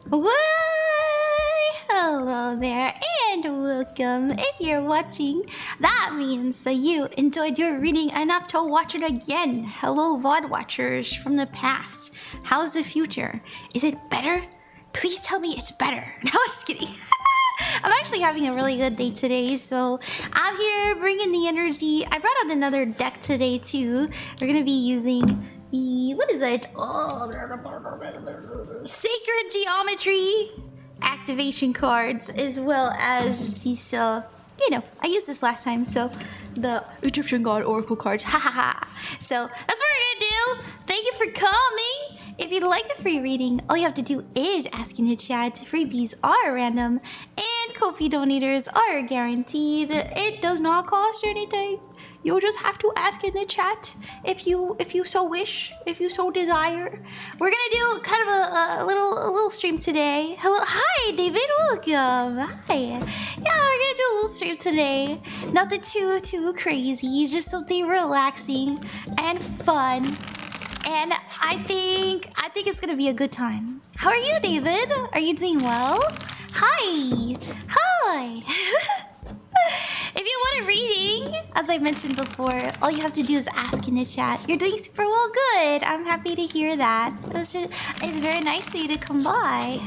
Why, hello there and welcome. If you're watching, that means that you enjoyed your reading enough to watch it again. Hello VOD watchers from the past. How's the future? Is it better? Please tell me it's better. No, I'm just kidding. I'm actually having a really good day today, so I'm here bringing the energy. I brought out another deck today too. We're gonna be using the, what is it? Oh, Sacred Geometry activation cards, as well as these, you know, I used this last time, so the Egyptian God Oracle cards, ha ha ha. So that's what we're gonna do. Thank you for coming. If you'd like a free reading, all you have to do is ask in the chat. Freebies are random, and Ko-fi donators are guaranteed. It does not cost anything. You'll just have to ask in the chat if you so wish, if you so desire. We're gonna do kind of a little stream today. Hello, hi David, welcome. Hi. Yeah, we're gonna do a little stream today. Nothing too crazy, just something relaxing and fun. And I think it's gonna be a good time. How are you, David? Are you doing well? Hi. If you want a reading, as I mentioned before, all you have to do is ask in the chat. You're doing super well, good. I'm happy to hear that. It's very nice of you to come by.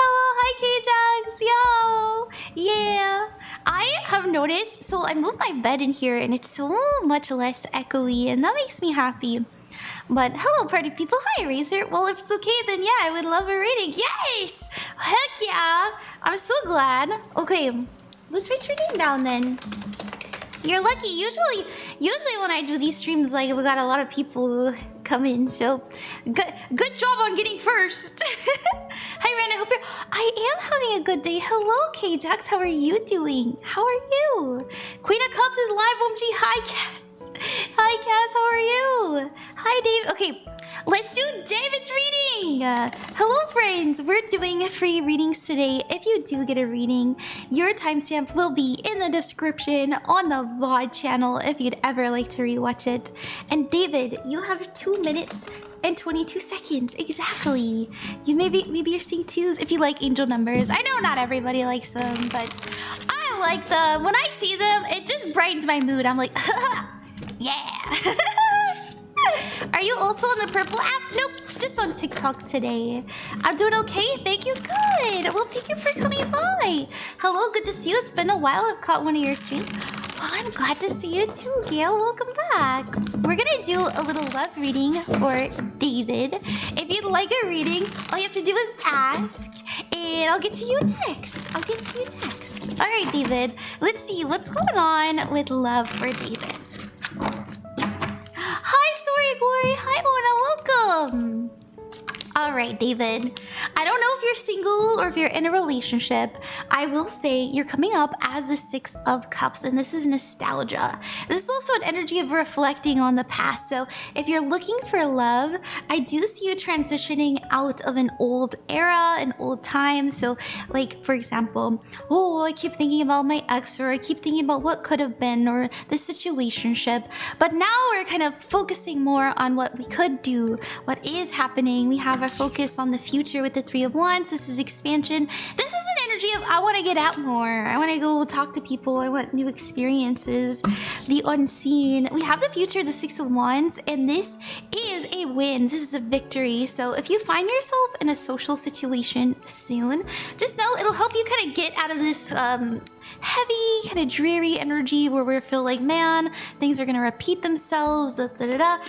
Hello, hi KJax, yo! Yeah, I have noticed, so I moved my bed in here and it's so much less echoey and that makes me happy. But hello party people, hi Razor. Well, if it's okay then yeah, I would love a reading. Yes! Heck yeah! I'm so glad. Okay, let's reach reading down then. You're lucky. Usually when I do these streams, like we got a lot of people come in, so good job on getting first. Hi Ren, I am having a good day. Hello KJax, how are you doing? How are you? Queen of Cups is live, OMG. Hi Cass. Hi Cass, how are you? Hi Dave. Okay, let's do David's reading. Hello friends, we're doing free readings today. If you do get a reading, your timestamp will be in the description on the VOD channel if you'd ever like to rewatch it. And David, you have 2 minutes and 22 seconds exactly. You maybe you're seeing twos if you like angel numbers. I know not everybody likes them, but I like them. When I see them, it just brightens my mood. I'm like, yeah. Are you also on the purple app? Nope, just on TikTok today. I'm doing okay, thank you, good. Well, thank you for coming by. Hello, good to see you. It's been a while. I've caught one of your streams. Well, I'm glad to see you too, Gail. Welcome back. We're gonna do a little love reading for David. If you'd like a reading, all you have to do is ask, and I'll get to you next. All right, David. Let's see what's going on with love for David. Hi, Story Glory. Hi, Onna. Welcome. All right, David. I don't know if you're single or if you're in a relationship. I will say you're coming up as the 6 of Cups, and this is nostalgia. This is also an energy of reflecting on the past. So if you're looking for love, I do see you transitioning out of an old era, an old time. So like, for example, oh, I keep thinking about my ex, or I keep thinking about what could have been, or the situationship. But now we're kind of focusing more on what we could do, what is happening. We have our focus on the future with the 3 of Wands. This is expansion. This is an energy of I want to get out more. I want to go talk to people. I want new experiences, the unseen. We have the future, the 6 of Wands, and this is a win. This is a victory. So if you find yourself in a social situation soon, just know it'll help you kind of get out of this heavy, kind of dreary energy where we feel like, man, things are going to repeat themselves, But, you know,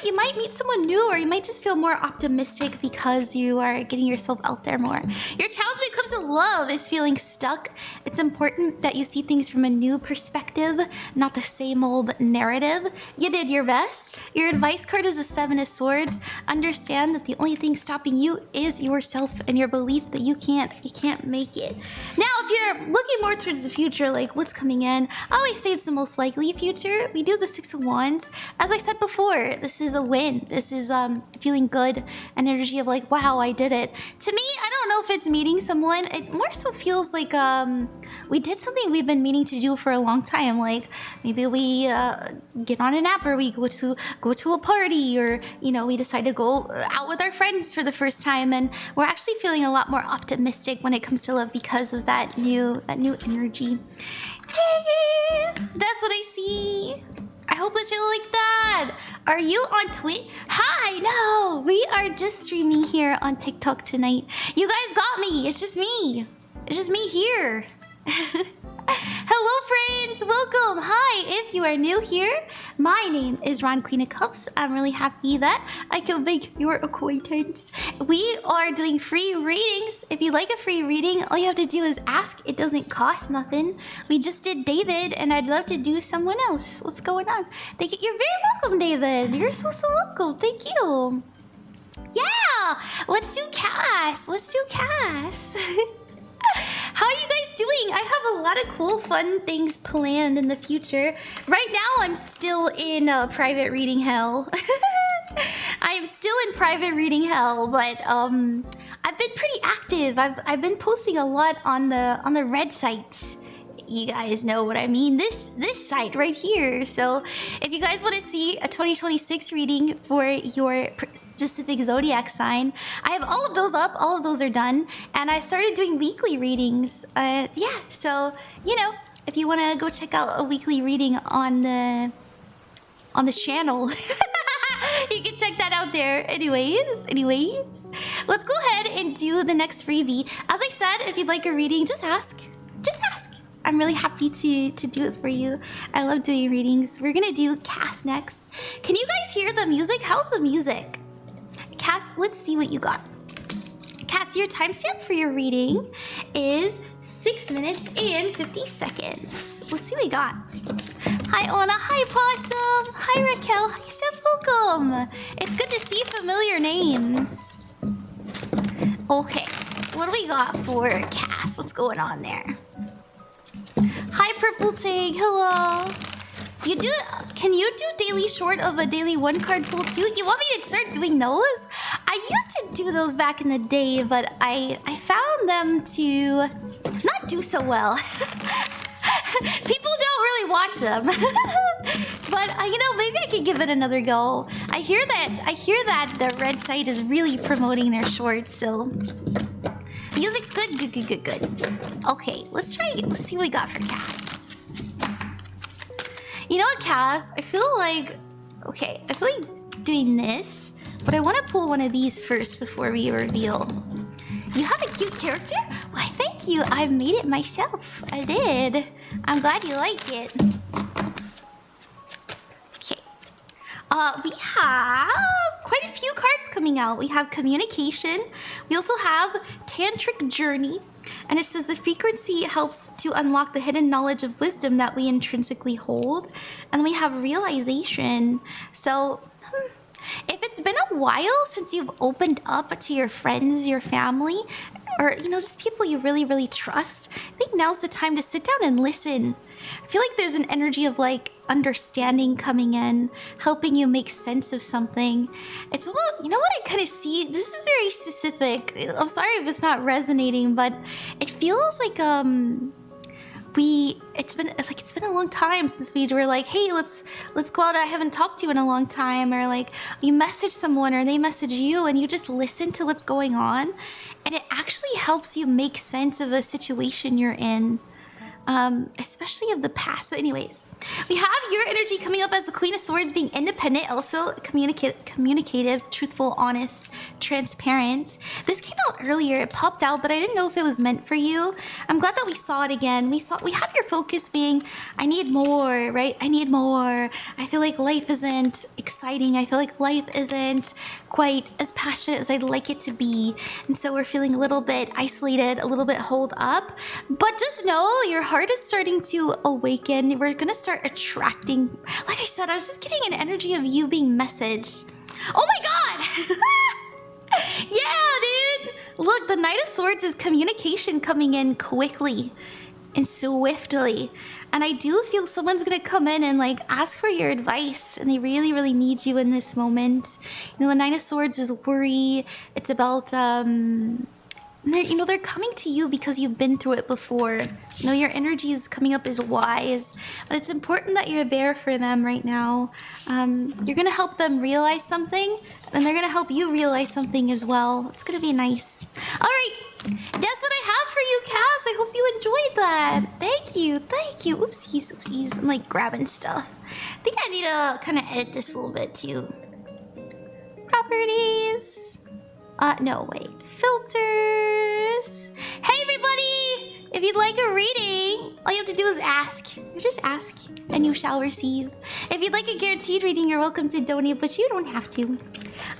you might meet someone new, or you might just feel more optimistic because you are getting yourself out there more. Your challenge when it comes to love is feeling stuck. It's important that you see things from a new perspective, not the same old narrative. You did your best. Your advice card is a 7 of Swords. Understand that the only thing stopping you is yourself and your belief that you can't make it. Now, if you're looking more towards the future, like what's coming in, I always say it's the most likely future. We do the 6 of Wands. As I said before, this is a win. This is feeling good, an energy of like, wow, I did it. To me, I don't know if it's meeting someone. It more so feels like we did something we've been meaning to do for a long time. Like maybe we get on an app, or we go to a party, or you know, we decide to go out with our friends for the first time, and we're actually feeling a lot more optimistic when it comes to love because of that new energy. Hey, that's what I see. I hope that you like that. Are you on Twitch? Hi, no, we are just streaming here on TikTok tonight. You guys got me. It's just me. It's just me here. Hello, friends. Welcome. Hi. If you are new here, my name is Ron, Queen of Cups. I'm really happy that I can make your acquaintance. We are doing free readings. If you like a free reading, all you have to do is ask. It doesn't cost nothing. We just did David, and I'd love to do someone else. What's going on? Thank you. You're very welcome, David. You're so welcome. Thank you. Yeah. Let's do Cass. Let's do Cass. How are you guys doing? I have a lot of cool, fun things planned in the future. Right now, I'm still in private reading hell. I am still in private reading hell, but I've been pretty active. I've been posting a lot on the red site. You guys know what I mean. This site right here. So if you guys want to see a 2026 reading for your specific zodiac sign, I have all of those up. All of those are done, and I started doing weekly readings. Yeah. So you know, if you want to go check out a weekly reading on the channel. You can check that out there. Anyways, let's go ahead and do the next freebie. As I said, if you'd like a reading, just ask. Just ask. I'm really happy to do it for you. I love doing readings. We're gonna do Cass next. Can you guys hear the music? How's the music? Cass, let's see what you got. Cass, your timestamp for your reading is 6 minutes and 50 seconds. Let's see what we got. Hi, Onna. Hi, Possum. Hi, Raquel. Hi, Steph. Welcome. It's good to see familiar names. Okay, what do we got for Cass? What's going on there? Hi, Purple Tag. Hello. Can you do daily short of a daily one card pull too? You want me to start doing those? I used to do those back in the day, but I found them to not do so well. People don't really watch them. But you know, maybe I could give it another go. I hear that the red site is really promoting their shorts, so music's good. Okay, let's see what we got for Cass. You know what, Cass? I feel like doing this, but I want to pull one of these first before we reveal. You have a cute character? Why, thank you. I made it myself. I did. I'm glad you like it. Okay. We have quite a few cards coming out. We have Communication. We also have Tantric Journey. And it says the frequency helps to unlock the hidden knowledge of wisdom that we intrinsically hold. And then we have Realization. So if it's been a while since you've opened up to your friends, your family, or you know, just people you really, really trust, I think now's the time to sit down and listen. I feel like there's an energy of like understanding coming in, helping you make sense of something. It's a little, you know what I kind of see? This is very specific. I'm sorry if it's not resonating, but it feels like it's been a long time since we were like, hey, let's go out. I haven't talked to you in a long time, or like you message someone or they message you and you just listen to what's going on, and it actually helps you make sense of a situation you're in. Especially of the past. But anyways, we have your energy coming up as the Queen of Swords, being independent, also communicative, truthful, honest, transparent. This came out earlier. It popped out, but I didn't know if it was meant for you. I'm glad that we saw it again. We have your focus being, I need more, right? I need more. I feel like life isn't exciting. I feel like life isn't quite as passionate as I'd like it to be. And so we're feeling a little bit isolated, a little bit holed up. But just know your heart is starting to awaken. We're gonna start attracting, like I said, I was just getting an energy of you being messaged. Oh my god! Yeah, dude! Look, the Knight of Swords is communication coming in quickly and swiftly. And I do feel someone's gonna come in and like ask for your advice, and they really, really need you in this moment. You know, the Knight of Swords is worry. It's about And they're coming to you because you've been through it before. Your energy is coming up as wise, but it's important that you're there for them right now. You're gonna help them realize something, and they're gonna help you realize something as well. It's gonna be nice. All right, that's what I have for you, Cass. I hope you enjoyed that. Thank you. Oopsies. I'm like grabbing stuff. I think I need to kind of edit this a little bit too. Properties. No, wait. Filters. Hey, everybody! If you'd like a reading, all you have to do is ask. You just ask, and you shall receive. If you'd like a guaranteed reading, you're welcome to donate, but you don't have to.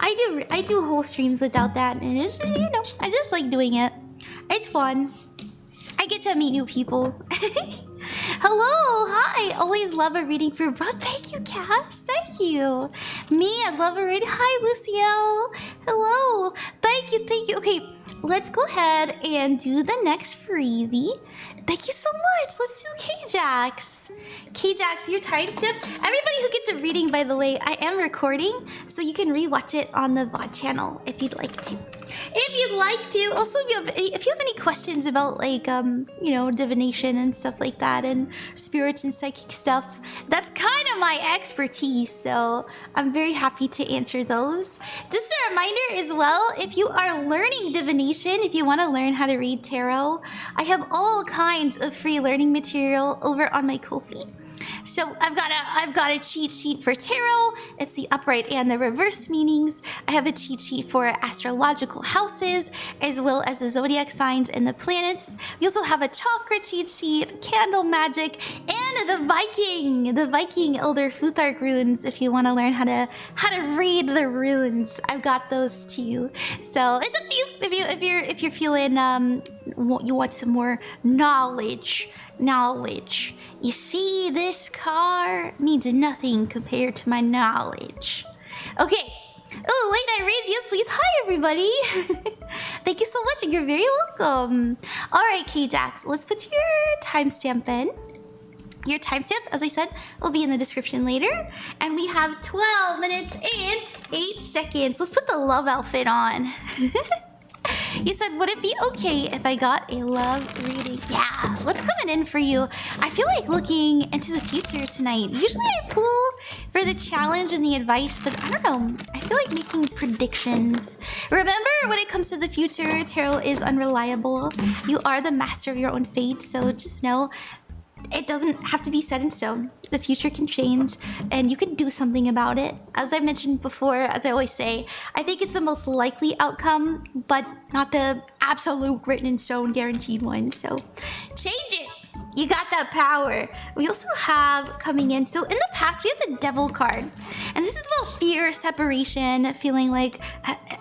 I do whole streams without that, and it's, I just like doing it. It's fun. I get to meet new people. Hello, hi. Always love a reading for bro. Thank you, Cass. Thank you. Me, I love a reading. Hi, Luciel. Hello. Thank you. Okay, let's go ahead and do the next freebie. Thank you so much. Let's do KJax. KJax, your timestamp. Everybody who gets a reading, by the way, I am recording, so you can rewatch it on the VOD channel if you'd like to. Also, if you have any questions about like divination and stuff like that, and spirits and psychic stuff, that's kind of my expertise, so I'm very happy to answer those. Just a reminder as well, if you are learning divination, if you want to learn how to read tarot, I have all kinds of free learning material over on my Ko-fi. So I've got a cheat sheet for tarot. It's the upright and the reverse meanings. I have a cheat sheet for astrological houses, as well as the zodiac signs and the planets. We also have a chakra cheat sheet, candle magic, and the Viking Elder Futhark runes. If you want to learn how to read the runes, I've got those too. So it's up to you if you're feeling you want some more knowledge. You see, this car means nothing compared to my knowledge. Okay. Oh, late night raids. Yes, please. Hi, everybody. Thank you so much, and you're very welcome. All right, KJax, let's put your timestamp in. Your timestamp, as I said, will be in the description later. And we have 12 minutes and 8 seconds. Let's put the love outfit on. You said, would it be okay if I got a love reading? Yeah, what's coming in for you? I feel like looking into the future tonight. Usually I pull for the challenge and the advice, but I don't know. I feel like making predictions. Remember, when it comes to the future, tarot is unreliable. You are the master of your own fate, so just know it doesn't have to be set in stone. The future can change, and you can do something about it. As I mentioned before, as I always say, I think it's the most likely outcome, but not the absolute written in stone guaranteed one. So change it. You got that power. We also have coming in, so in the past we have the Devil card, and this is about fear, separation, feeling like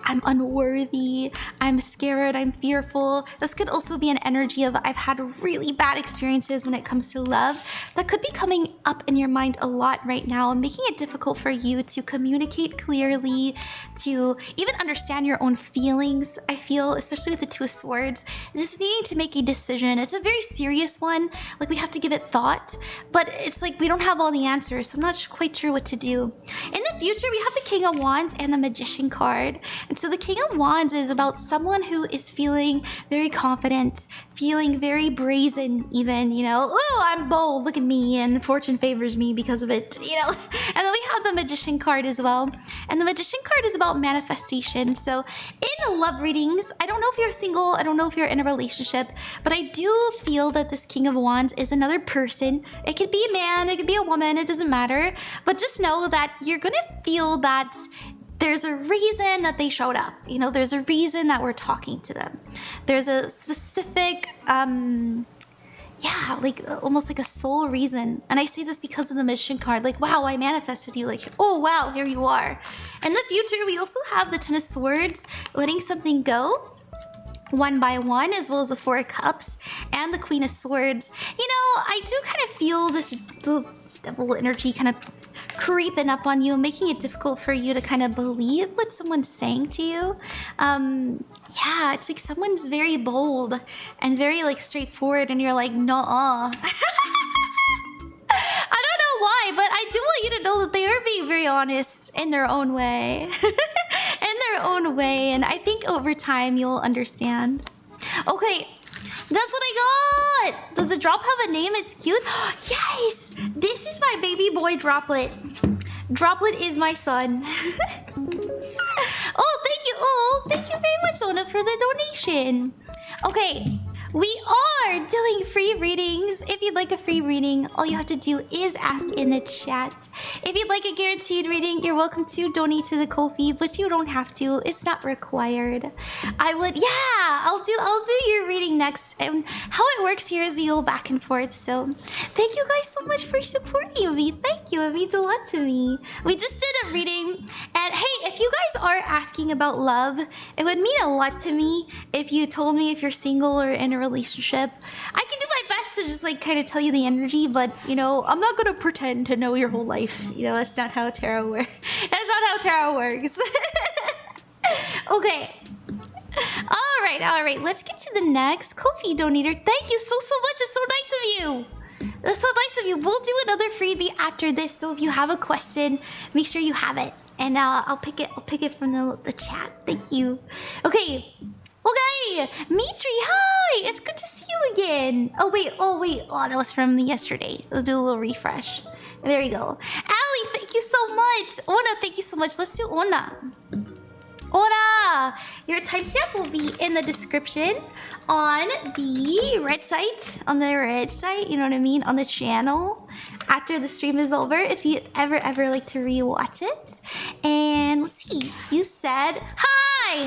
I'm unworthy, I'm scared, I'm fearful. This could also be an energy of I've had really bad experiences when it comes to love. That could be coming up in your mind a lot right now, making it difficult for you to communicate clearly, to even understand your own feelings. I feel, especially with the Two of Swords, this needing to make a decision. It's a very serious one. Like, we have to give it thought, but it's like we don't have all the answers, so I'm not quite sure what to do. In the future, we have the King of Wands and the Magician card. And so the King of Wands is about someone who is feeling very confident, feeling very brazen even, oh, I'm bold, look at me, and fortune favors me because of it, And then we have the Magician card as well. And the Magician card is about manifestation. So in love readings, I don't know if you're single, I don't know if you're in a relationship, but I do feel that this King of Wands is another person. It could be a man, it could be a woman, it doesn't matter. But just know that you're gonna feel that there's a reason that they showed up. There's a reason that we're talking to them. There's a specific, almost like a soul reason. And I say this because of the Magician card. Like, wow, I manifested you. Like, oh, wow, here you are. In the future, we also have the Ten of Swords, letting something go. One by one, as well as the Four of Cups and the Queen of Swords. I do kind of feel this devil energy kind of creeping up on you, making it difficult for you to kind of believe what someone's saying to you. Yeah, it's like someone's very bold and very straightforward, and you're like, nuh-uh. I don't know why, but I do want you to know that they are being very honest in their own way. And I think over time you'll understand. Okay, that's what I got. Does the drop have a name? It's cute. Yes, this is my baby boy Droplet. Droplet is my son. Oh, thank you. Oh, thank you very much, Onna, for the donation. Okay, we are doing free readings. If you'd like a free reading, all you have to do is ask in the chat. If you'd like a guaranteed reading, you're welcome to donate to the Ko-fi, but you don't have to. It's not required. I'll do your reading next. And how it works here is we go back and forth. So thank you guys so much for supporting me. Thank you. It means a lot to me. We just did a reading. And hey, if you guys are asking about love, it would mean a lot to me if you told me if you're single or in a relationship. I can do my best to just like kind of tell you the energy, but you know, I'm not gonna pretend to know your whole life. You know, that's not how tarot works. That's not how tarot works. Okay. All right. Let's get to the next Ko-fi donator. Thank you so much. It's so nice of you. That's so nice of you. We'll do another freebie after this. So if you have a question, make sure you have it, and I'll pick it from the chat. Thank you. Okay, Mitri, hi! It's good to see you again. Oh wait. Oh, that was from yesterday. Let's do a little refresh. There you go. Allie, thank you so much. Onna, thank you so much. Let's do Onna. Onna! Your timestamp will be in the description on the red site. You know what I mean? On the channel. After the stream is over, if you ever like to rewatch it. And let's see. You said hi!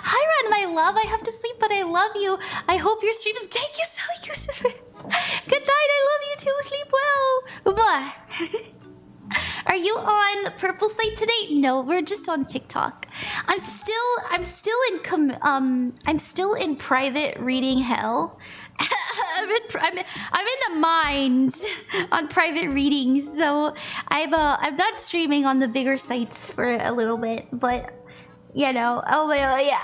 Hi, Ren, my love. I have to sleep, but I love you. I hope your stream is... Thank you, Sally Yusuf. Good night. I love you too. Sleep well. Bye. Are you on Purple site today? No, we're just on TikTok. I'm still in private reading hell. I'm in the mines on private readings, so I'm not streaming on the bigger sites for a little bit, but you know, yeah.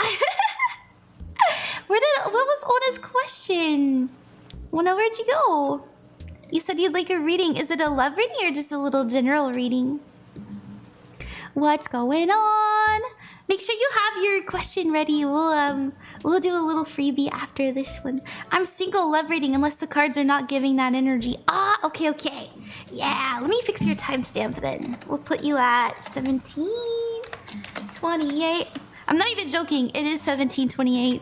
What was Onna's question? Onna, where'd you go? You said you'd like a reading. Is it a love reading or just a little general reading? What's going on? Make sure you have your question ready. We'll do a little freebie after this one. I'm single, love reading unless the cards are not giving that energy. Ah, okay. Yeah, let me fix your timestamp then. We'll put you at 17:28. I'm not even joking. It is 17:28.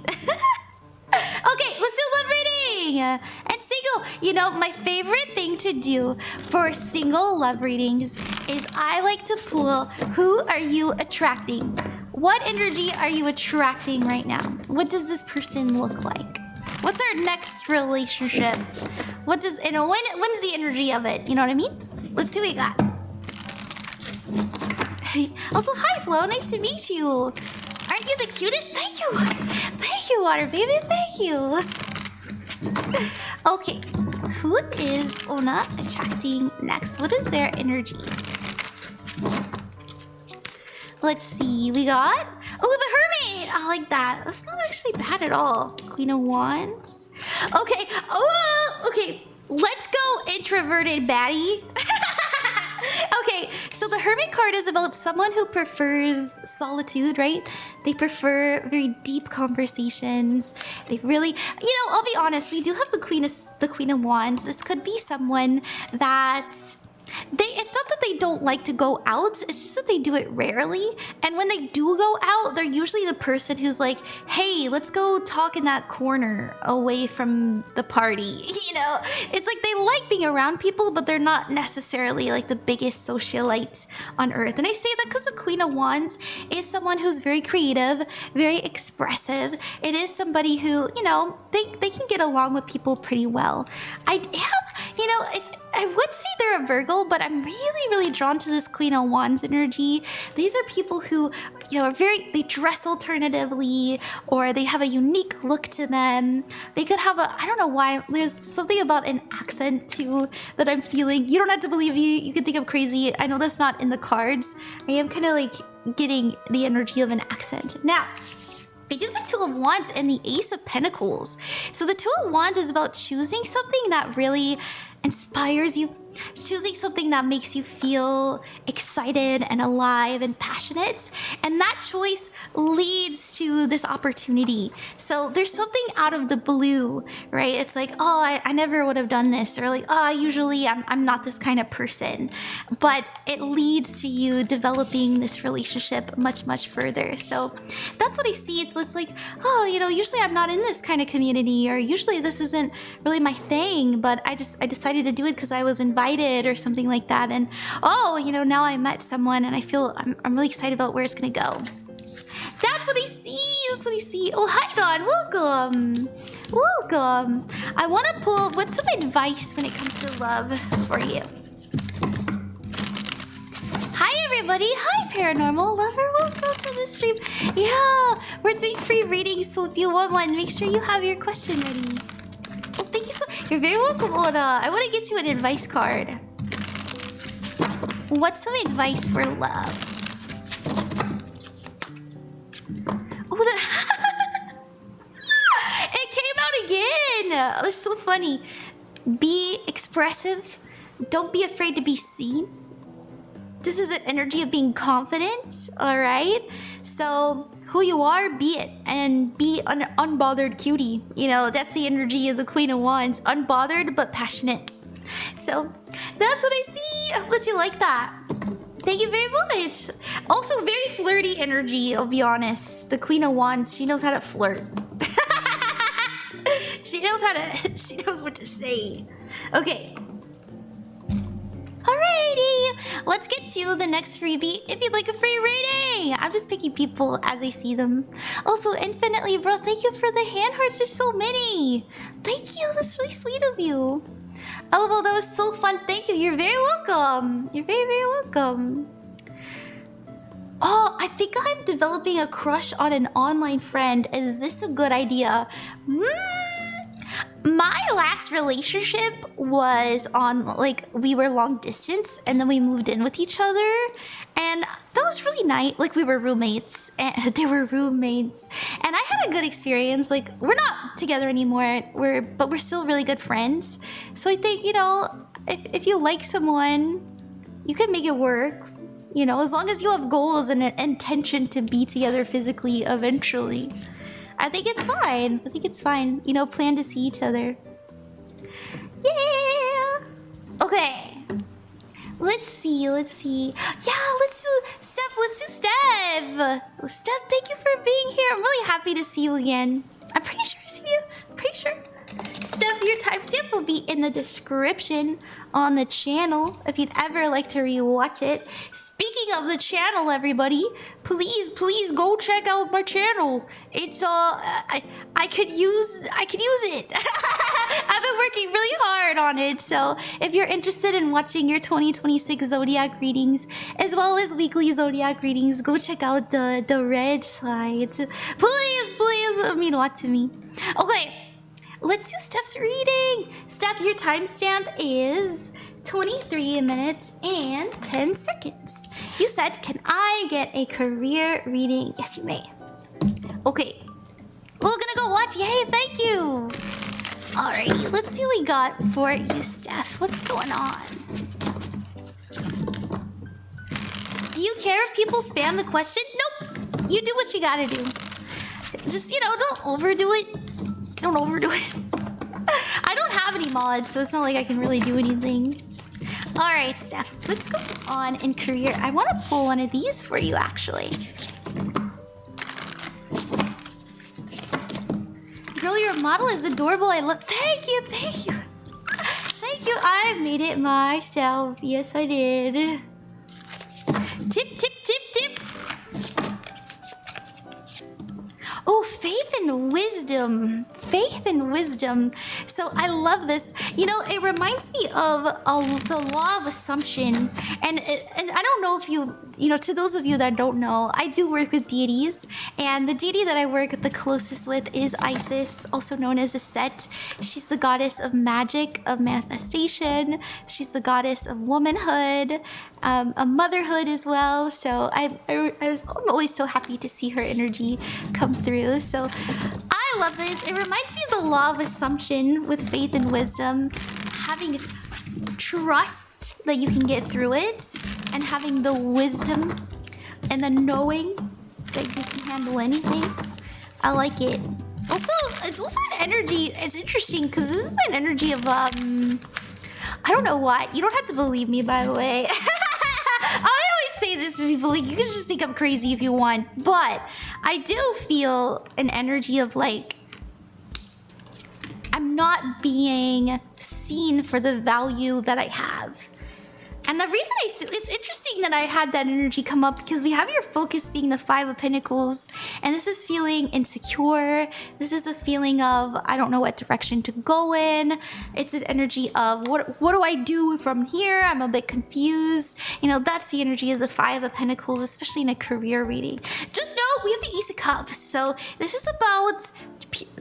Okay, let's do love reading. And single, you know, my favorite thing to do for single love readings is I like to pull, who are you attracting? What energy are you attracting right now? What does this person look like? What's our next relationship? What does, you know, when's the energy of it? You know what I mean? Let's see what we got. Also, hi Flo, nice to meet you. Aren't you the cutest? Thank you. Thank you, Water Baby, thank you. Okay, who is Onna attracting next? What is their energy? Let's see, we got... Oh, the Hermit! I like that. That's not actually bad at all. Queen of Wands. Okay, okay. Let's go introverted baddie. Okay, so the Hermit card is about someone who prefers solitude, right? They prefer very deep conversations. They really, you know, I'll be honest, we do have the Queen of Wands. This could be someone that it's not that they don't like to go out, it's just that they do it rarely. And when they do go out, they're usually the person who's like, hey, let's go talk in that corner away from the party. You know, it's like they like being around people, but they're not necessarily like the biggest socialite on earth. And I say that because the Queen of Wands is someone who's very creative, very expressive. It is somebody who, you know, they can get along with people pretty well. I would say they're a Virgo, but I'm really drawn to this Queen of Wands energy. These are people who, you know, they dress alternatively, or they have a unique look to them. They could have I don't know why, there's something about an accent too that I'm feeling. You don't have to believe me, you can think I'm crazy. I know that's not in the cards. I am kind of like getting the energy of an accent. Now, I do the Two of Wands and the Ace of Pentacles. So the Two of Wands is about choosing something that really inspires you. choosing something that makes you feel excited and alive and passionate. And that choice leads to this opportunity. So there's something out of the blue, right? It's like, oh, I never would have done this, or like, oh, usually I'm not this kind of person. But it leads to you developing this relationship much, much further. So that's what I see. It's like, oh, you know, usually I'm not in this kind of community, or usually this isn't really my thing, but I decided to do it because I was invited or something like that. And oh, you know, now I met someone and I feel I'm really excited about where it's gonna go. That's what I see. That's what I see. Oh, hi, Don. Welcome. Welcome. I want to pull, what's some advice when it comes to love for you? Hi, everybody. Hi, Paranormal Lover. Welcome to the stream. Yeah, we're doing free readings, so if you want one, make sure you have your question ready. Oh, thank you so much. You're very welcome, Onna. I want to get you an advice card. What's some advice for love? Oh, it came out again. It was so funny. Be expressive. Don't be afraid to be seen. This is an energy of being confident, all right? So who you are, be it, and be an unbothered cutie. You know, that's the energy of the Queen of Wands. Unbothered but passionate. So that's what I see. I hope that you like that. Thank you very much. Also, very flirty energy, I'll be honest. The Queen of Wands, she knows how to flirt. She knows what to say. Okay. Alrighty, let's get to the next freebie. If you'd like a free reading, I'm just picking people as I see them. Also, infinitely, bro, thank you for the hand hearts. There's so many. Thank you. That's really sweet of you. Oh, that was so fun. Thank you. You're very welcome. You're very, very welcome. Oh, I think I'm developing a crush on an online friend. Is this a good idea? My last relationship was on, like, we were long distance and then we moved in with each other. And that was really nice. Like, we were roommates and they were roommates. And I had a good experience. Like, we're not together anymore, but we're still really good friends. So I think, you know, if you like someone, you can make it work. You know, as long as you have goals and an intention to be together physically eventually. I think it's fine. I think it's fine. You know, plan to see each other. Yeah. Okay. Let's see. Yeah, let's do Steph. Let's do Steph. Steph, thank you for being here. I'm really happy to see you again. I'm pretty sure I see you. Pretty sure. Steph, your timestamp will be in the description on the channel if you'd ever like to rewatch it. Speaking of the channel, everybody, please go check out my channel. It's I could use it. I've been working really hard on it, so if you're interested in watching your 2026 Zodiac readings as well as weekly Zodiac readings, go check out the red slides. Please, it mean a lot to me. Okay. Let's do Steph's reading. Steph, your timestamp is 23 minutes and 10 seconds. You said, can I get a career reading? Yes, you may. Okay. We're gonna go watch. Yay, thank you. Alrighty, let's see what we got for you, Steph. What's going on? Do you care if people spam the question? Nope. You do what you gotta do. Just, you know, don't overdo it. Don't overdo it. I don't have any mods, so it's not like I can really do anything. Alright, Steph, let's go on in career. I want to pull one of these for you, actually. Girl, your model is adorable. I love. Thank you. Thank you. I made it myself. Yes, I did. Tip. Oh, faith and wisdom. So I love this. You know, it reminds me of the law of assumption. And I don't know if you know, to those of you that don't know, I do work with deities. And the deity that I work the closest with is Isis, also known as a Set. She's the goddess of magic, of manifestation. She's the goddess of womanhood, of motherhood as well. So I'm always so happy to see her energy come through. So I love this. It reminds me of the law of assumption with faith and wisdom. trust that you can get through it, and having the wisdom and the knowing that you can handle anything. I like it. Also, it's also an energy. It's interesting because this is an energy of I don't know what. You don't have to believe me, by the way. I always say this to people, like, you can just think I'm crazy if you want, but I do feel an energy of like, I'm not being seen for the value that I have. And the reason it's interesting that I had that energy come up because we have your focus being the Five of Pentacles, and this is feeling insecure. This is a feeling of I don't know what direction to go in. It's an energy of what do I do from here? I'm a bit confused. You know, that's the energy of the Five of Pentacles, especially in a career reading. Just know we have the Ace of Cups, so this is about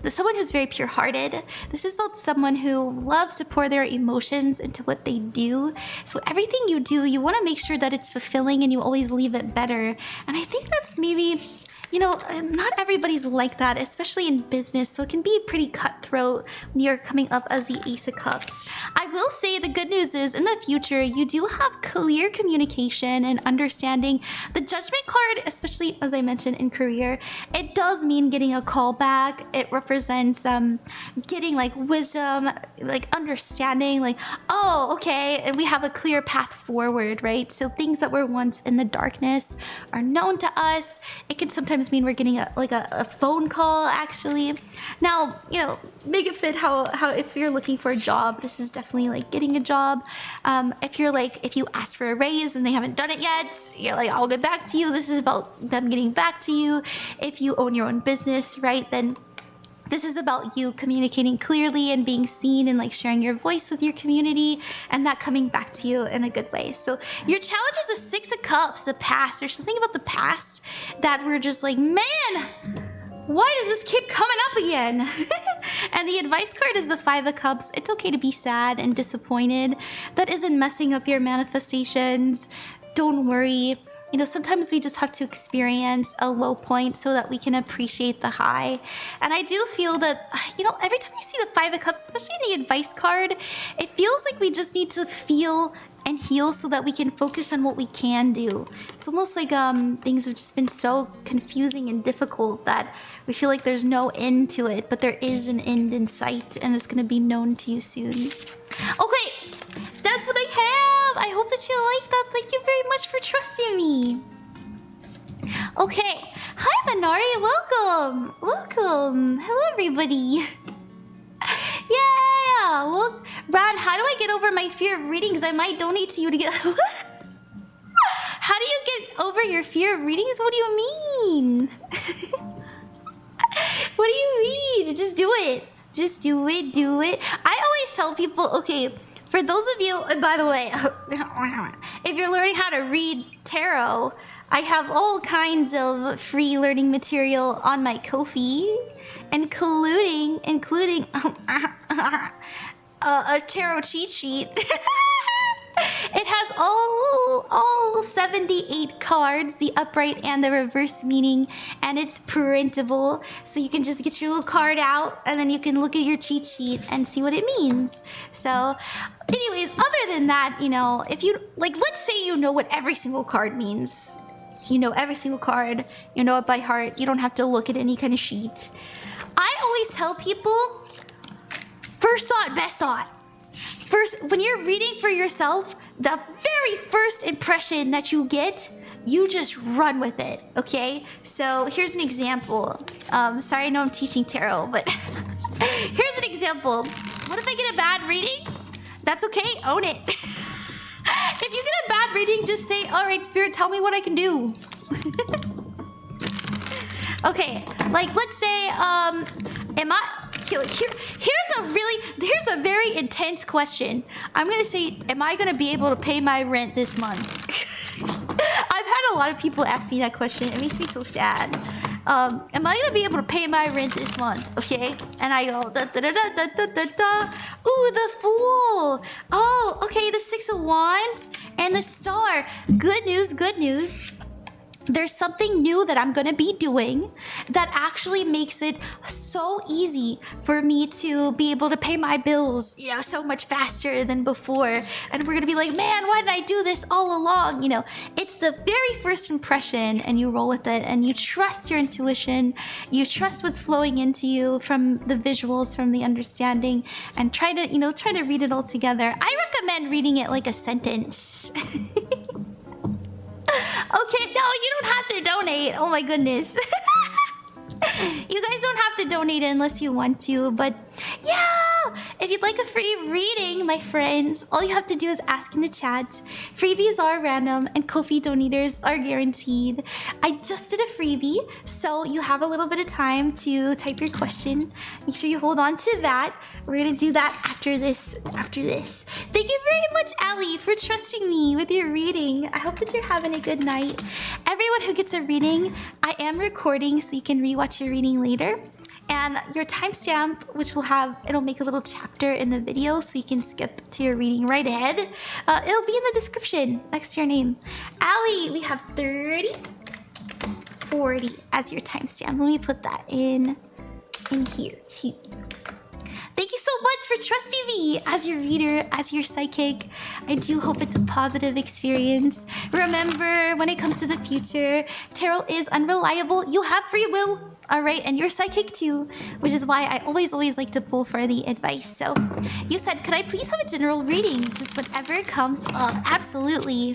someone who's very pure-hearted. This is about someone who loves to pour their emotions into what they do. So everything you do, you want to make sure that it's fulfilling and you always leave it better. And I think that's maybe, you know, not everybody's like that, especially in business. So it can be pretty cutthroat when you're coming up as the Ace of Cups. I will say the good news is in the future, you do have clear communication and understanding. The Judgment card, especially as I mentioned in career, it does mean getting a call back. It represents getting like wisdom, like understanding, like, oh, okay, and we have a clear path forward, right? So things that were once in the darkness are known to us. It can sometimes mean we're getting a phone call actually. Now, you know, make it fit how if you're looking for a job, this is definitely like getting a job. If you ask for a raise and they haven't done it yet, you're like, I'll get back to you. This is about them getting back to you. If you own your own business, right, then this is about you communicating clearly and being seen and like sharing your voice with your community and that coming back to you in a good way. So your challenge is the Six of Cups, the past. There's something about the past that we're just like, man, why does this keep coming up again? And the advice card is the Five of Cups. It's okay to be sad and disappointed. That isn't messing up your manifestations. Don't worry. You know, sometimes we just have to experience a low point so that we can appreciate the high. And I do feel that, you know, every time I see the Five of Cups, especially in the advice card, it feels like we just need to feel and heal so that we can focus on what we can do. It's almost like things have just been so confusing and difficult that we feel like there's no end to it, but there is an end in sight and it's gonna be known to you soon. Okay, that's what I have. I hope that you like that. Thank you very much for trusting me. Okay, hi Minari, welcome. Welcome, hello everybody. Yeah, well, Ron, how do I get over my fear of readings? I might donate to you to get... How do you get over your fear of readings? What do you mean? What do you mean? Just do it. Just do it, do it. I always tell people, okay, for those of you, and by the way, if you're learning how to read tarot, I have all kinds of free learning material on my Ko-fi, including a tarot cheat sheet. It has all 78 cards, the upright and the reverse meaning, and it's printable. So you can just get your little card out and then you can look at your cheat sheet and see what it means. So anyways, other than that, you know, if you, like, let's say you know what every single card means. You know every single card, you know it by heart. You don't have to look at any kind of sheet. I always tell people, first thought, best thought. First, when you're reading for yourself, the very first impression that you get, you just run with it, okay? So here's an example. Sorry, I know I'm teaching tarot, but here's an example. What if I get a bad reading? That's okay, own it. If you get a bad reading, just say, all right, Spirit, tell me what I can do. Okay, like let's say, here's a very intense question. I'm gonna say, am I gonna be able to pay my rent this month? I've had a lot of people ask me that question. It makes me so sad. Am I gonna be able to pay my rent this month? Okay, and I go da da da da da da da da. Ooh, the Fool. Oh, okay, the Six of Wands and the Star. Good news, good news. there's something new that I'm gonna be doing that actually makes it so easy for me to be able to pay my bills, you know, so much faster than before. And we're gonna be like, man, why did I do this all along? You know, it's the very first impression, and you roll with it, and you trust your intuition, you trust what's flowing into you from the visuals, from the understanding, and try to, you know, try to read it all together. I recommend reading it like a sentence. Okay, no, you don't have to donate. Oh my goodness. You guys don't have to donate unless you want to, but yeah, if you'd like a free reading, my friends, all you have to do is ask in the chat. Freebies are random and Ko-fi donators are guaranteed. I just did a freebie, so you have a little bit of time to type your question. Make sure you hold on to that. We're gonna do that after this. Thank you very much, Allie, for trusting me with your reading. I hope that you're having a good night. Everyone who gets a reading, I am recording so you can rewatch your reading later. And your timestamp, which will have, it'll make a little chapter in the video so you can skip to your reading right ahead. It'll be in the description next to your name. Allie, we have 30, 40 as your timestamp. Let me put that in here too. Thank you so much for trusting me as your reader, as your psychic. I do hope it's a positive experience. Remember, when it comes to the future, tarot is unreliable. You have free will, all right? And you're psychic too, which is why I always like to pull for the advice. So you said, could I please have a general reading? Just whatever comes up. Absolutely.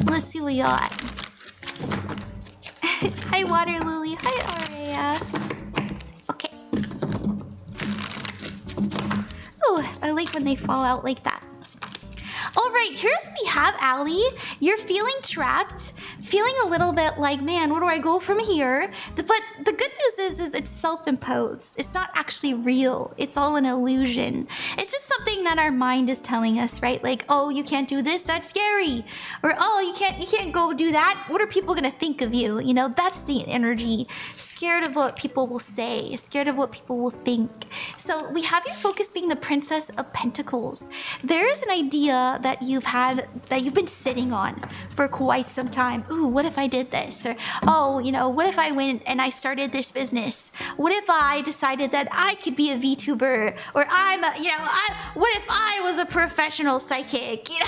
Let's see what we got. Hi, Water Lily. Hi, Areaa. Okay. Oh, I like when they fall out like that. All right, here's what we have, Allie. You're feeling trapped, feeling a little bit like, man, where do I go from here? But the good news is it's self-imposed. It's not actually real. It's all an illusion. It's just something that our mind is telling us, right? Like, oh, you can't do this, that's scary. Or, oh, you can't go do that. What are people gonna think of you? You know, that's the energy. Scared of what people will say, scared of what people will think. So we have your focus being the Princess of Pentacles. There's an idea that you've been sitting on for quite some time. Ooh, what if I did this? Or, oh, you know, what if I went and I started this business? What if I decided that I could be a VTuber? Or what if I was a professional psychic? You know?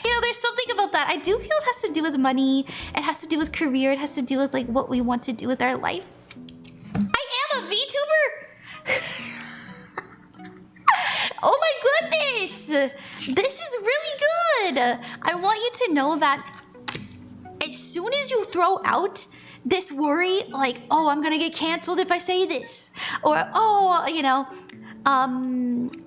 You know, there's something about that. I do feel it has to do with money. It has to do with career. It has to do with like what we want to do with our life. I am a VTuber. Oh my goodness! This is really good! I want you to know that as soon as you throw out this worry, like, oh, I'm gonna get canceled if I say this, or oh, you know,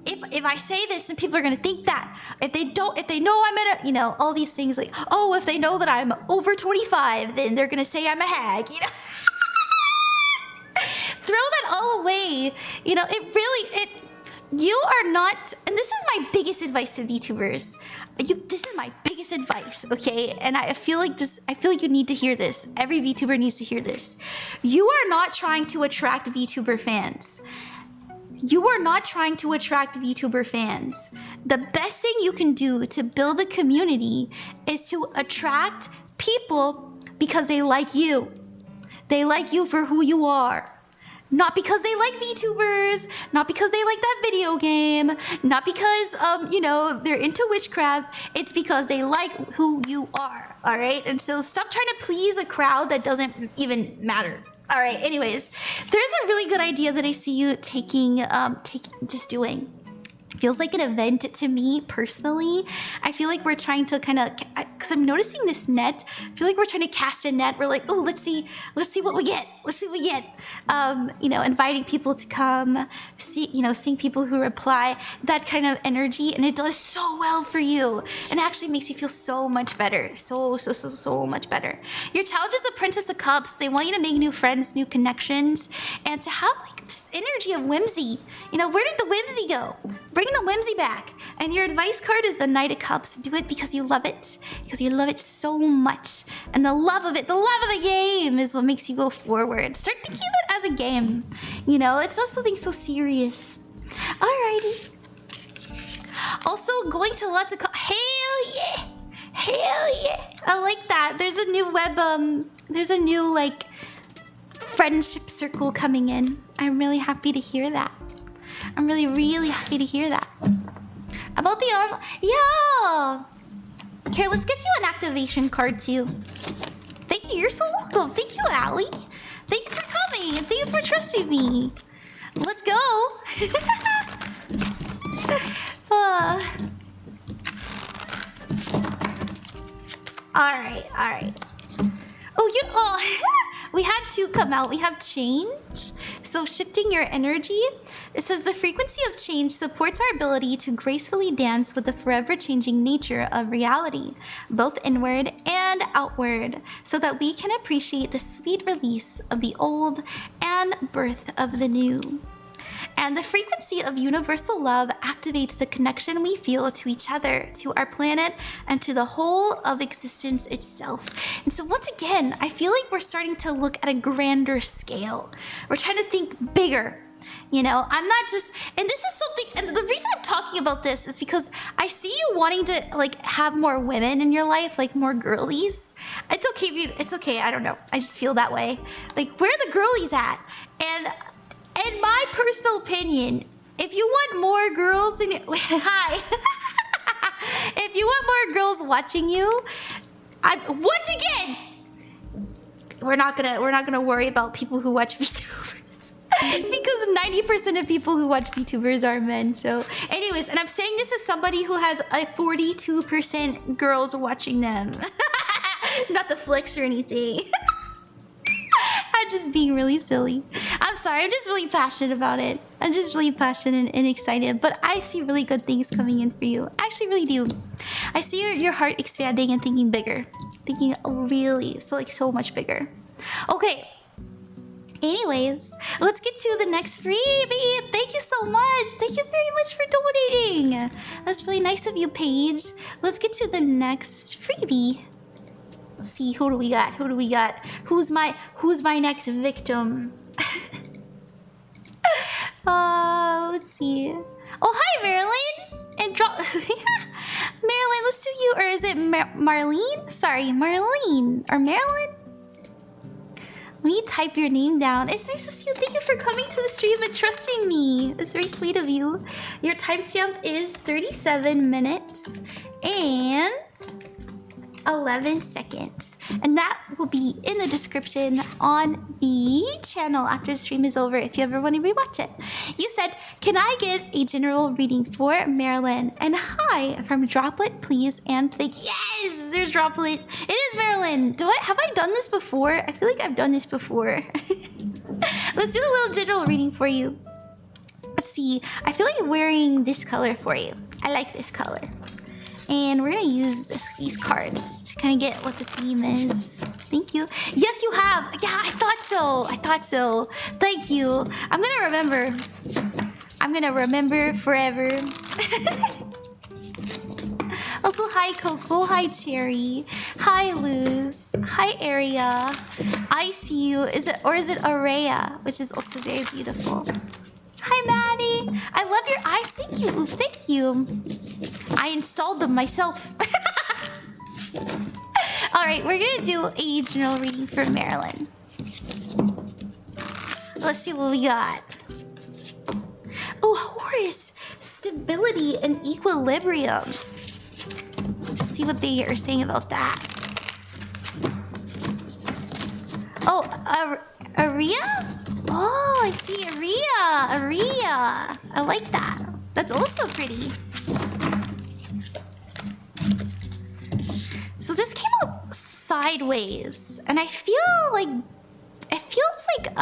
if I say this, then people are gonna think that. If they know I'm at a, you know, all these things like, oh, if they know that I'm over 25, then they're gonna say I'm a hag, you know? Throw that all away. You know, you are not, and this is my biggest advice to VTubers. This is my biggest advice, okay? And I feel like you need to hear this. Every VTuber needs to hear this. You are not trying to attract VTuber fans. You are not trying to attract VTuber fans. The best thing you can do to build a community is to attract people because they like you. They like you for who you are. Not because they like VTubers, not because they like that video game, not because, you know, they're into witchcraft. It's because they like who you are, all right? And so stop trying to please a crowd that doesn't even matter. All right, anyways, there's a really good idea that I see you just doing. Feels like an event to me personally. I feel like we're trying to kind of, because I'm noticing this net. I feel like we're trying to cast a net. We're like, oh, let's see what we get. Let's see what we get. You know, inviting people to come, seeing people who reply, that kind of energy, and it does so well for you. And it actually makes you feel so much better. So much better. Your challenge is the Princess of Cups. They want you to make new friends, new connections, and to have like this energy of whimsy. You know, where did the whimsy go? Bring the whimsy back. And your advice card is the Knight of Cups. Do it because you love it. Because you love it so much. And the love of it, the love of the game is what makes you go forward. Start thinking of it as a game. You know, it's not something so serious. Alrighty. Also, going to lots of hell yeah, hell yeah. I like that. There's a new there's a new like friendship circle coming in. I'm really happy to hear that. I'm really, really happy to hear that. About the online, yeah. Here, let's get you an activation card too. Thank you. You're so welcome. Thank you, Allie. Thank you for coming and thank you for trusting me. Let's go. All right. Oh, we had two come out. We have change. So shifting your energy. It says the frequency of change supports our ability to gracefully dance with the forever changing nature of reality, both inward and outward, so that we can appreciate the sweet release of the old and birth of the new. And the frequency of universal love activates the connection we feel to each other, to our planet, and to the whole of existence itself. And so once again, I feel like we're starting to look at a grander scale. We're trying to think bigger. You know, I'm not just, and this is something, and the reason I'm talking about this is because I see you wanting to like have more women in your life, like more girlies. It's okay if you, it's okay, I don't know. I just feel that way. Like, where are the girlies at? And in my personal opinion, if you want more girls in hi, if you want more girls watching you, once again, we're not gonna worry about people who watch VTubers because 90% of people who watch VTubers are men. So, anyways, and I'm saying this as somebody who has a 42% girls watching them, not to flex or anything. I'm just being really silly. I'm sorry. I'm just really passionate about it. I'm just really passionate and excited. But I see really good things coming in for you. I actually really do. I see your heart expanding and thinking bigger. Thinking really, so much bigger. Okay. Anyways, let's get to the next freebie. Thank you so much. Thank you very much for donating. That's really nice of you, Paige. Let's get to the next freebie. Let's see, who do we got? Who's my next victim? Let's see. Oh, hi, Mareline. And drop Mareline, let's do you, or is it Marlene? Sorry, Marlene or Mareline? Let me type your name down. It's nice to see you. Thank you for coming to the stream and trusting me. It's very sweet of you. Your timestamp is 37 minutes and 11 seconds, and that will be in the description on the channel after the stream is over if you ever want to rewatch it. You said, can I get a general reading for Mareline? And hi from Droplet, please, and thank you. Yes, there's Droplet. It is Mareline. Have I done this before? I feel like I've done this before. Let's do a little general reading for you. Let's see. I feel like wearing this color for you. I like this color. And we're gonna use these cards to kind of get what the theme is. Thank you. Yes, you have. Yeah, I thought so. Thank you. I'm gonna remember forever. Also, hi Coco, hi Cherry, hi Luz, hi Areaa. I see you. Is it Areaa, which is also very beautiful. Hi, Maddie. I love your eyes. Thank you. I installed them myself. All right, we're gonna do a general reading for Mareline. Let's see what we got. Oh, Horus, stability and equilibrium. Let's see what they are saying about that. Oh, Areaa? Oh, I see Areaa. I like that. That's also pretty. So this came out sideways, and I feel like it feels like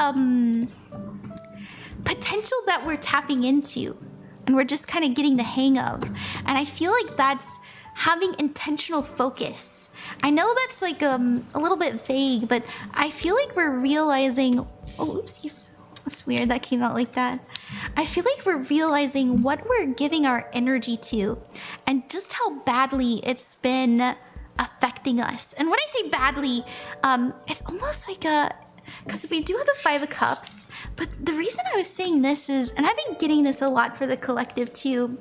potential that we're tapping into, and we're just kind of getting the hang of. And I feel like that's having intentional focus. I know that's like a little bit vague, but I feel like we're realizing. Oh, oopsies. That's weird that came out like that. I feel like we're realizing what we're giving our energy to and just how badly it's been affecting us. And when I say badly, it's almost like because we do have the 5 of Cups, but the reason I was saying this is, and I've been getting this a lot for the collective too,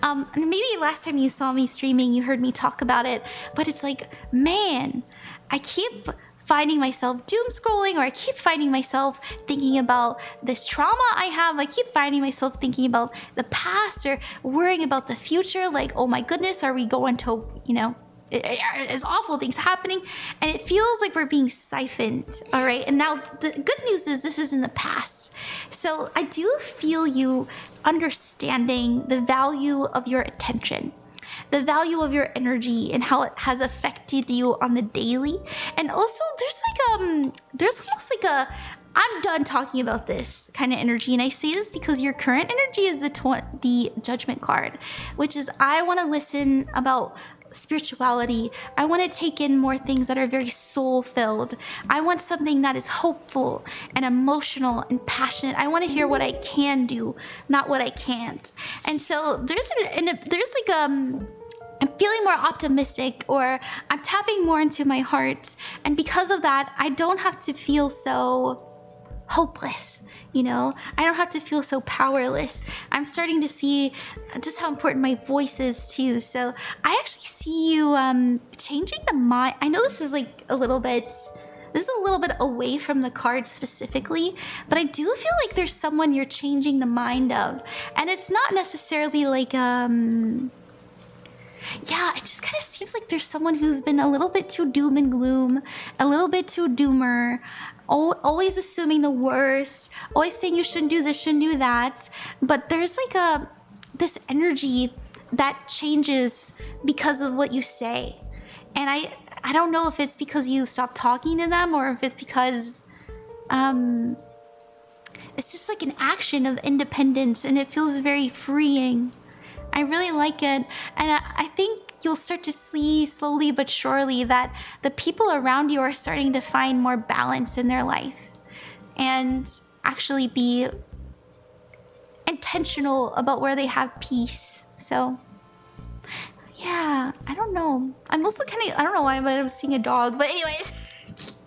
And maybe last time you saw me streaming, you heard me talk about it, but it's like, man, I keep finding myself doom scrolling, or I keep finding myself thinking about this trauma I have. I keep finding myself thinking about the past or worrying about the future. Like, oh my goodness, are we going to, you know, is awful things happening? And it feels like we're being siphoned, all right? And now the good news is this is in the past. So I do feel you understanding the value of your attention, the value of your energy, and how it has affected you on the daily. And also there's almost like a I'm done talking about this kind of energy. And I say this because your current energy is the Judgment card, which is I want to listen about spirituality. I want to take in more things that are very soul filled. I want something that is hopeful and emotional and passionate. I want to hear what I can do, not what I can't. And so I'm feeling more optimistic, or I'm tapping more into my heart. And because of that, I don't have to feel so hopeless, you know? I don't have to feel so powerless. I'm starting to see just how important my voice is too. So I actually see you changing the mind. I know this is like a little bit away from the card specifically, but I do feel like there's someone you're changing the mind of. And it's not necessarily like yeah, it just kind of seems like there's someone who's been a little bit too doom and gloom, a little bit too doomer, always assuming the worst, always saying you shouldn't do this, shouldn't do that. But there's like this energy that changes because of what you say. And I don't know if it's because you stopped talking to them, or if it's because it's just like an action of independence, and it feels very freeing. I really like it. And I think you'll start to see slowly but surely that the people around you are starting to find more balance in their life and actually be intentional about where they have peace. So yeah, I don't know. I'm also I don't know why I was seeing a dog, but anyways, that's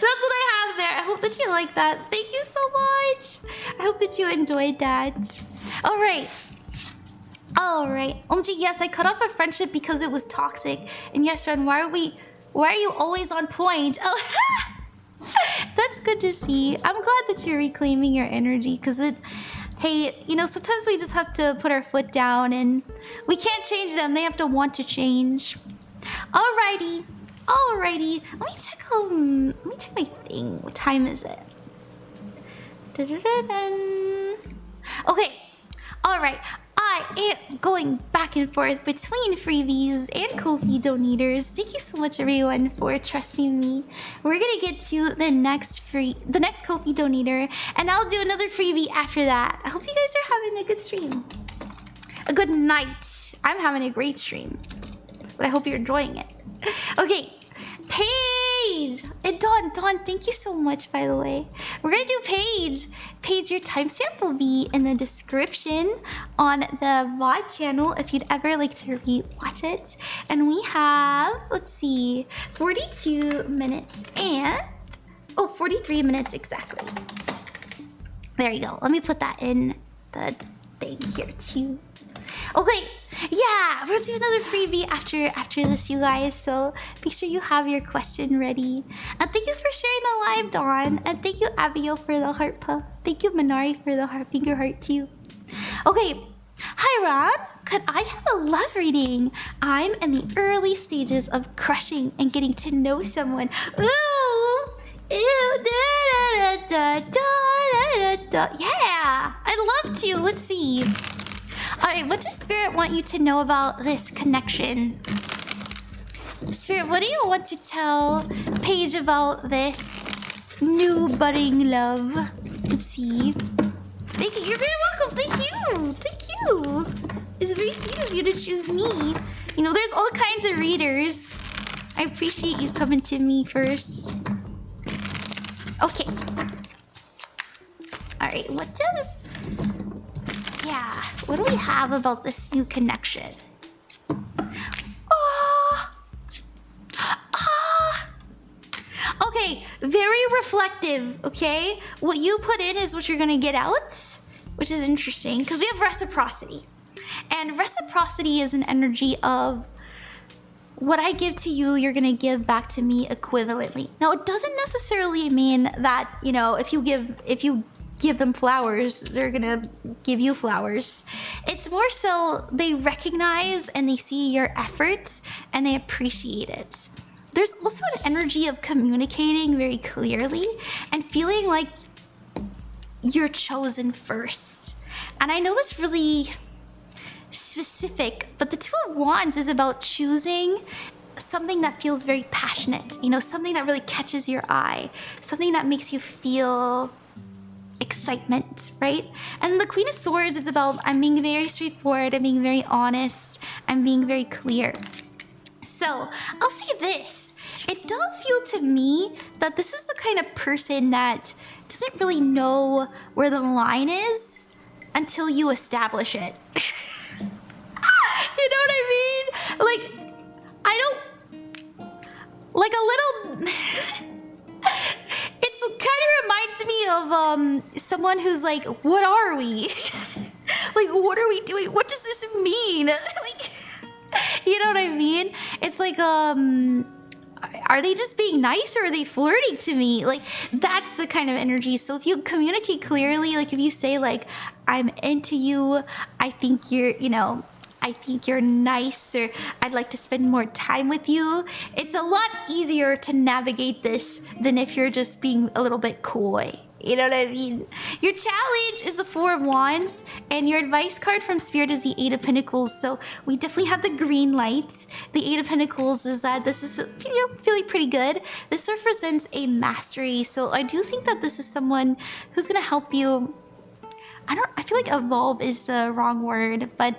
what I have there. I hope that you like that. Thank you so much. I hope that you enjoyed that. All right. OMG, yes, I cut off a friendship because it was toxic. And yes, friend, why are you always on point? Oh, that's good to see. I'm glad that you're reclaiming your energy, because hey, you know, sometimes we just have to put our foot down, and we can't change them. They have to want to change. Alrighty. Let me check my thing. What time is it? Okay. Alright. I am going back and forth between freebies and Ko-fi donators. Thank you so much, everyone, for trusting me. We're gonna get to the next Ko-fi donator, and I'll do another freebie after that. I hope you guys are having a good stream. A good night. I'm having a great stream, but I hope you're enjoying it. Okay, Paige and Dawn, thank you so much, by the way. We're gonna do Paige. Paige, your timestamp will be in the description on the VOD channel if you'd ever like to re-watch it. And we have, let's see, 42 minutes and 43 minutes exactly. There you go. Let me put that in the thing here too. Okay, yeah, we'll do another freebie after this, you guys. So make sure you have your question ready. And thank you for sharing the live, Dawn. And thank you, Abigail, for the heart puff. Thank you, Minari, for the finger heart too. Okay, hi, Ron. Could I have a love reading? I'm in the early stages of crushing and getting to know someone. Ooh, ew, da da da da da da. Yeah, I'd love to. Let's see. Alright, what does Spirit want you to know about this connection? Spirit, what do you want to tell Paige about this new budding love? Let's see. Thank you. You're very welcome. Thank you. It's very sweet of you to choose me. You know, there's all kinds of readers. I appreciate you coming to me first. Okay. Alright, what do we have about this new connection? Okay, very reflective, okay? What you put in is what you're gonna get out, which is interesting, because we have reciprocity. And reciprocity is an energy of what I give to you, you're gonna give back to me equivalently. Now, it doesn't necessarily mean that, you know, if you give them flowers, they're gonna give you flowers. It's more so they recognize and they see your efforts and they appreciate it. There's also an energy of communicating very clearly and feeling like you're chosen first. And I know that's really specific, but the Two of Wands is about choosing something that feels very passionate, you know, something that really catches your eye, something that makes you feel excitement, right? And the Queen of Swords is about, I'm being very straightforward, I'm being very honest, I'm being very clear. So I'll say this, it does feel to me that this is the kind of person that doesn't really know where the line is until you establish it. You know what I mean? Like, I don't, like a little, it kind of reminds me of someone who's like, what are we? Like, what are we doing? What does this mean? Like, you know what I mean? It's like, are they just being nice or are they flirting to me? Like, that's the kind of energy. So if you communicate clearly, like if you say like, I'm into you, I think you're, you know, I think you're nice, or I'd like to spend more time with you. It's a lot easier to navigate this than if you're just being a little bit coy. You know what I mean? Your challenge is the Four of Wands, and your advice card from Spirit is the Eight of Pentacles. So we definitely have the green light. The Eight of Pentacles is that this is, you know, feeling pretty good. This represents a mastery. So I do think that this is someone who's gonna help you. I feel like evolve is the wrong word, but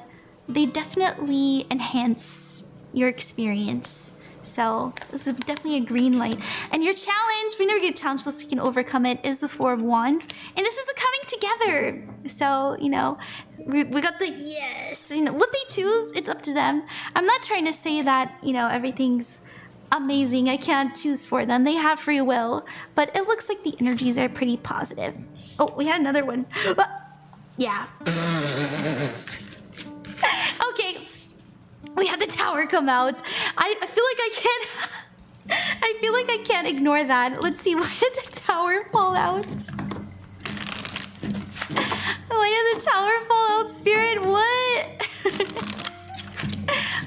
they definitely enhance your experience. So this is definitely a green light. And your challenge, we never get a challenge unless we can overcome it, is the Four of Wands. And this is a coming together. So, you know, we got the yes. You know, what they choose, it's up to them. I'm not trying to say that, you know, everything's amazing. I can't choose for them. They have free will. But it looks like the energies are pretty positive. Oh, we had another one. Yeah. Okay. We had the Tower come out. I feel like I feel like I can't ignore that. Let's see, why did the Tower fall out? Why did the Tower fall out, Spirit? What?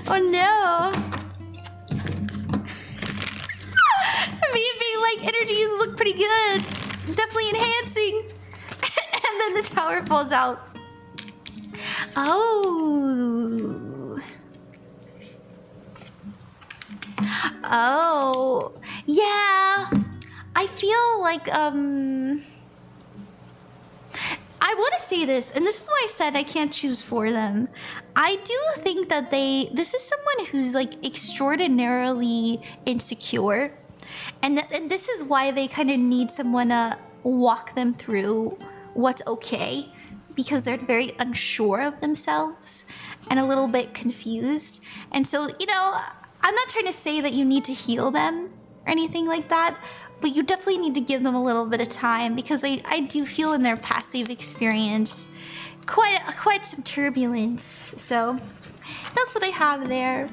Oh no. Me being like, energies look pretty good. Definitely enhancing. And then the Tower falls out. Oh. Oh, yeah. I feel like, I want to say this, and this is why I said I can't choose for them. I do think that this is someone who's like extraordinarily insecure. And this is why they kind of need someone to walk them through what's okay, because they're very unsure of themselves and a little bit confused. And so, you know, I'm not trying to say that you need to heal them or anything like that, but you definitely need to give them a little bit of time, because I do feel in their passive experience quite some turbulence. So that's what I have there.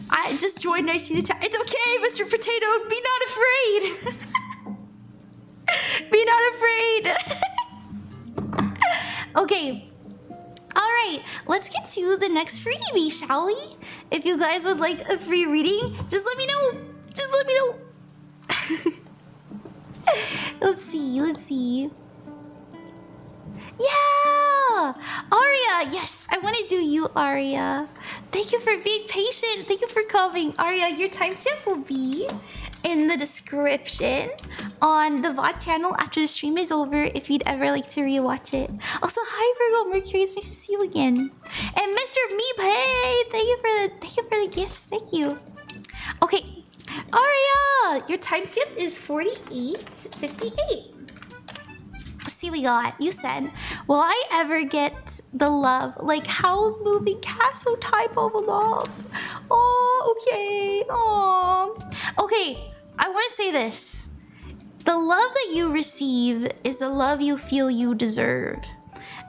I just joined. I see the time. It's okay, Mr. Potato. Be not afraid. Be not afraid. Okay. All right, let's get to the next freebie, shall we? If you guys would like a free reading, just let me know. Just let me know. Let's see. Yeah! Areaa! Yes, I want to do you, Areaa. Thank you for being patient. Thank you for coming. Areaa, your timestamp will be in the description on the VOD channel after the stream is over if you'd ever like to rewatch it. Also, hi Virgo Mercury, it's nice to see you again. And Mr. Meep, hey, thank you for the gifts. Thank you. Okay, Areaa, your timestamp is 48:58. Let's see what we got. You said, will I ever get the love, like house moving castle type of love? Oh, okay. Oh, okay. I want to say this. The love that you receive is the love you feel you deserve.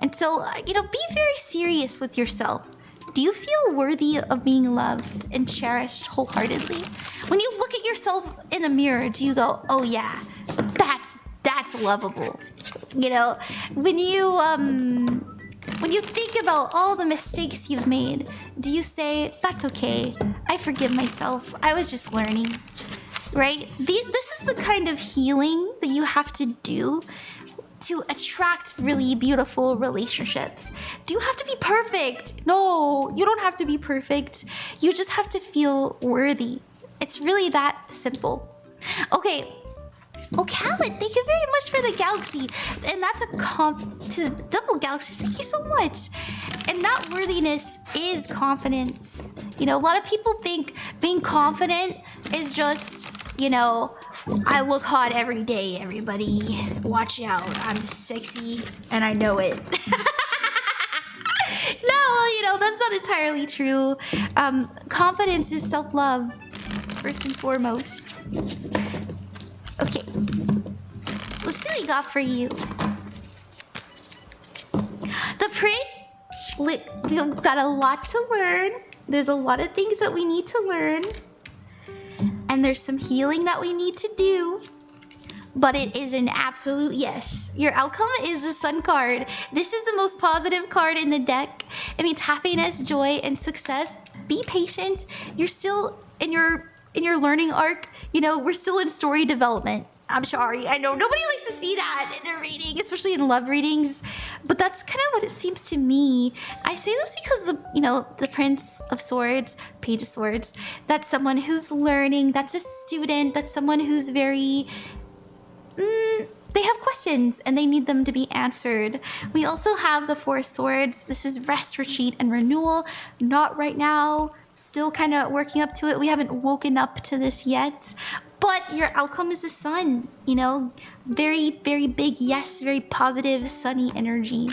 And so, be very serious with yourself. Do you feel worthy of being loved and cherished wholeheartedly? When you look at yourself in the mirror, do you go, oh yeah, that's lovable? When you think about all the mistakes you've made, do you say, that's okay, I forgive myself, I was just learning, right? This is the kind of healing that you have to do to attract really beautiful relationships. Do you have to be perfect? No, you don't have to be perfect. You just have to feel worthy. It's really that simple. Okay. Oh, Khaled, thank you very much for the galaxy. And that's a comp to double galaxies. Thank you so much. And that worthiness is confidence. A lot of people think being confident is just, I look hot every day, everybody. Watch out. I'm sexy and I know it. No, that's not entirely true. Confidence is self-love, first and foremost. Okay, let's see what we got for you. The print, we've got a lot to learn. There's a lot of things that we need to learn. And there's some healing that we need to do. But it is an absolute yes. Your outcome is the Sun card. This is the most positive card in the deck. It means happiness, joy, and success. Be patient. You're still in your learning arc. We're still in story development. I'm sorry. I know nobody likes to see that in their reading, especially in love readings. But that's kind of what it seems to me. I say this because the Prince of Swords, Page of Swords, that's someone who's learning. That's a student. That's someone who's very... they have questions and they need them to be answered. We also have the Four of Swords. This is rest, retreat, and renewal. Not right now. Still kind of working up to it. We haven't woken up to this yet. But your outcome is the Sun. Very, very big yes. Very positive, sunny energy.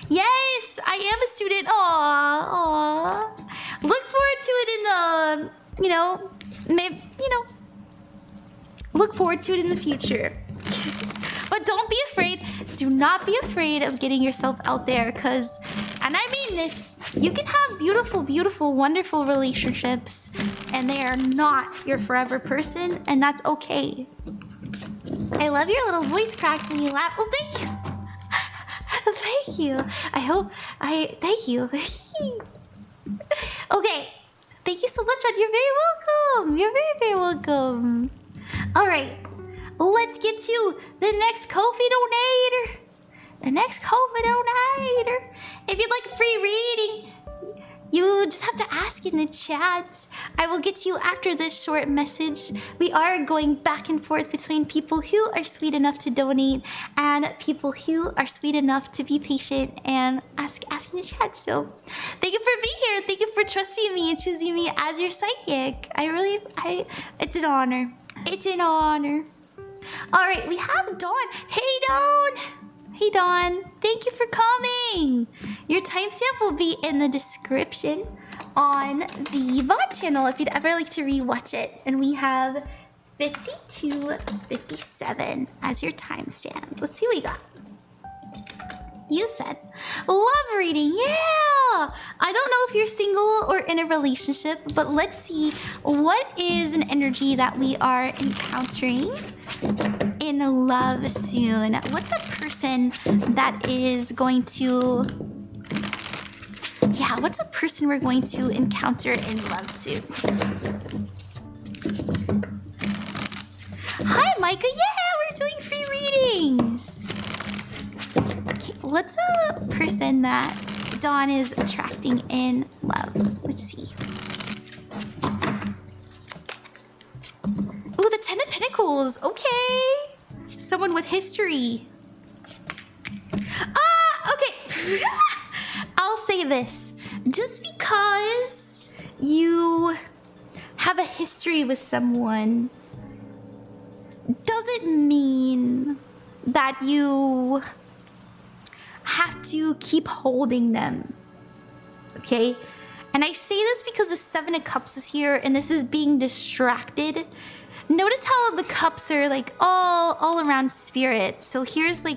Yes, I am a student. Aww. Look forward to it in the, look forward to it in the future. But don't be afraid. Do not be afraid of getting yourself out there and I mean this, you can have beautiful, beautiful, wonderful relationships and they are not your forever person, and that's okay. I love your little voice cracks when you laugh. Well, thank you. Thank you. Thank you. Okay. Thank you so much, Ron. You're very welcome. You're very, very welcome. All right. Let's get to the next Ko-fi donator. The next Ko-fi donator. If you'd like a free reading, you just have to ask in the chat. I will get to you after this short message. We are going back and forth between people who are sweet enough to donate and people who are sweet enough to be patient and ask in the chat. So thank you for being here. Thank you for trusting me and choosing me as your psychic. It's an honor. It's an honor. All right, we have Dawn. Hey, Dawn. Hey, Dawn. Thank you for coming. Your timestamp will be in the description on the VOD channel if you'd ever like to rewatch it. And we have 52:57 as your timestamp. Let's see what we got. You said love reading. Yeah. I don't know if you're single or in a relationship, but let's see what is an energy that we are encountering in love soon. What's a person that is going to... Yeah, what's a person we're going to encounter in love soon? Hi, Micah. Yeah, we're doing free readings. Okay, what's a person that Dawn is attracting in love? Let's see. Ooh, the Ten of Pentacles. Okay. Someone with history. Okay. I'll say this. Just because you have a history with someone doesn't mean that you have to keep holding them. Okay? And I say this because the Seven of Cups is here and this is being distracted. notice how the cups are like all around spirit. So here's the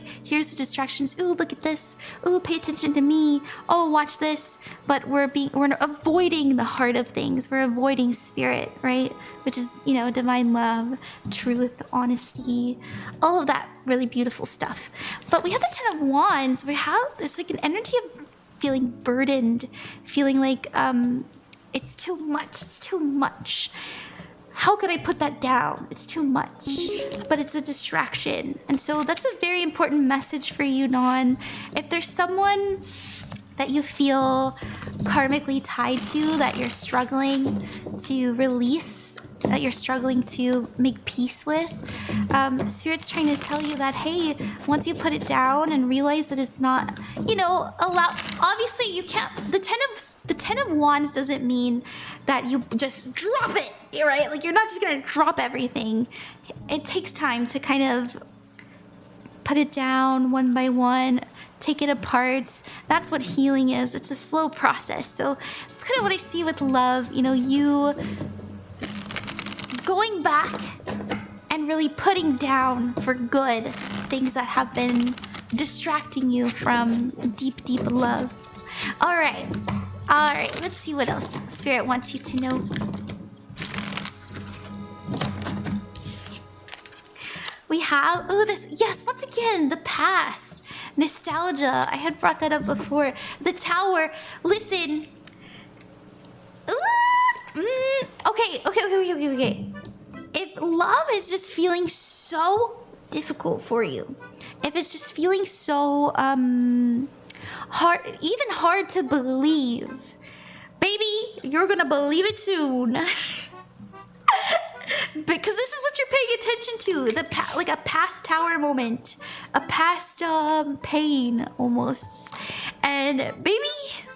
distractions. Ooh, look at this. Ooh, pay attention to me. Oh, watch this. But we're avoiding the heart of things. We're avoiding spirit, right? Which is, you know, divine love, truth, honesty, all of that really beautiful stuff. But we have the Ten of Wands. It's like an energy of feeling burdened, feeling like it's too much. It's too much. How could I put that down? It's too much. But it's a distraction. And so that's a very important message for you, Non. If there's someone that you feel karmically tied to, that you're struggling to release, that you're struggling to make peace with, Spirit's trying to tell you that, hey, once you put it down and realize that it's not, you know, obviously you can't, the Ten of Wands doesn't mean that you just drop it, right? Like, you're not just gonna drop everything. It takes time to kind of put it down one by one, take it apart. That's what healing is. It's a slow process. So it's kind of what I see with love. You know, you going back and really putting down for good things that have been distracting you from deep, deep love. All right, let's see what else Spirit wants you to know. We have, yes, once again, the past. Nostalgia, I had brought that up before. The Tower, listen. Okay. If love is just feeling so difficult for you, if it's just feeling so hard, even hard to believe, baby, you're gonna believe it soon. Because this is what you're paying attention to, like a past tower moment, a past pain almost. And baby,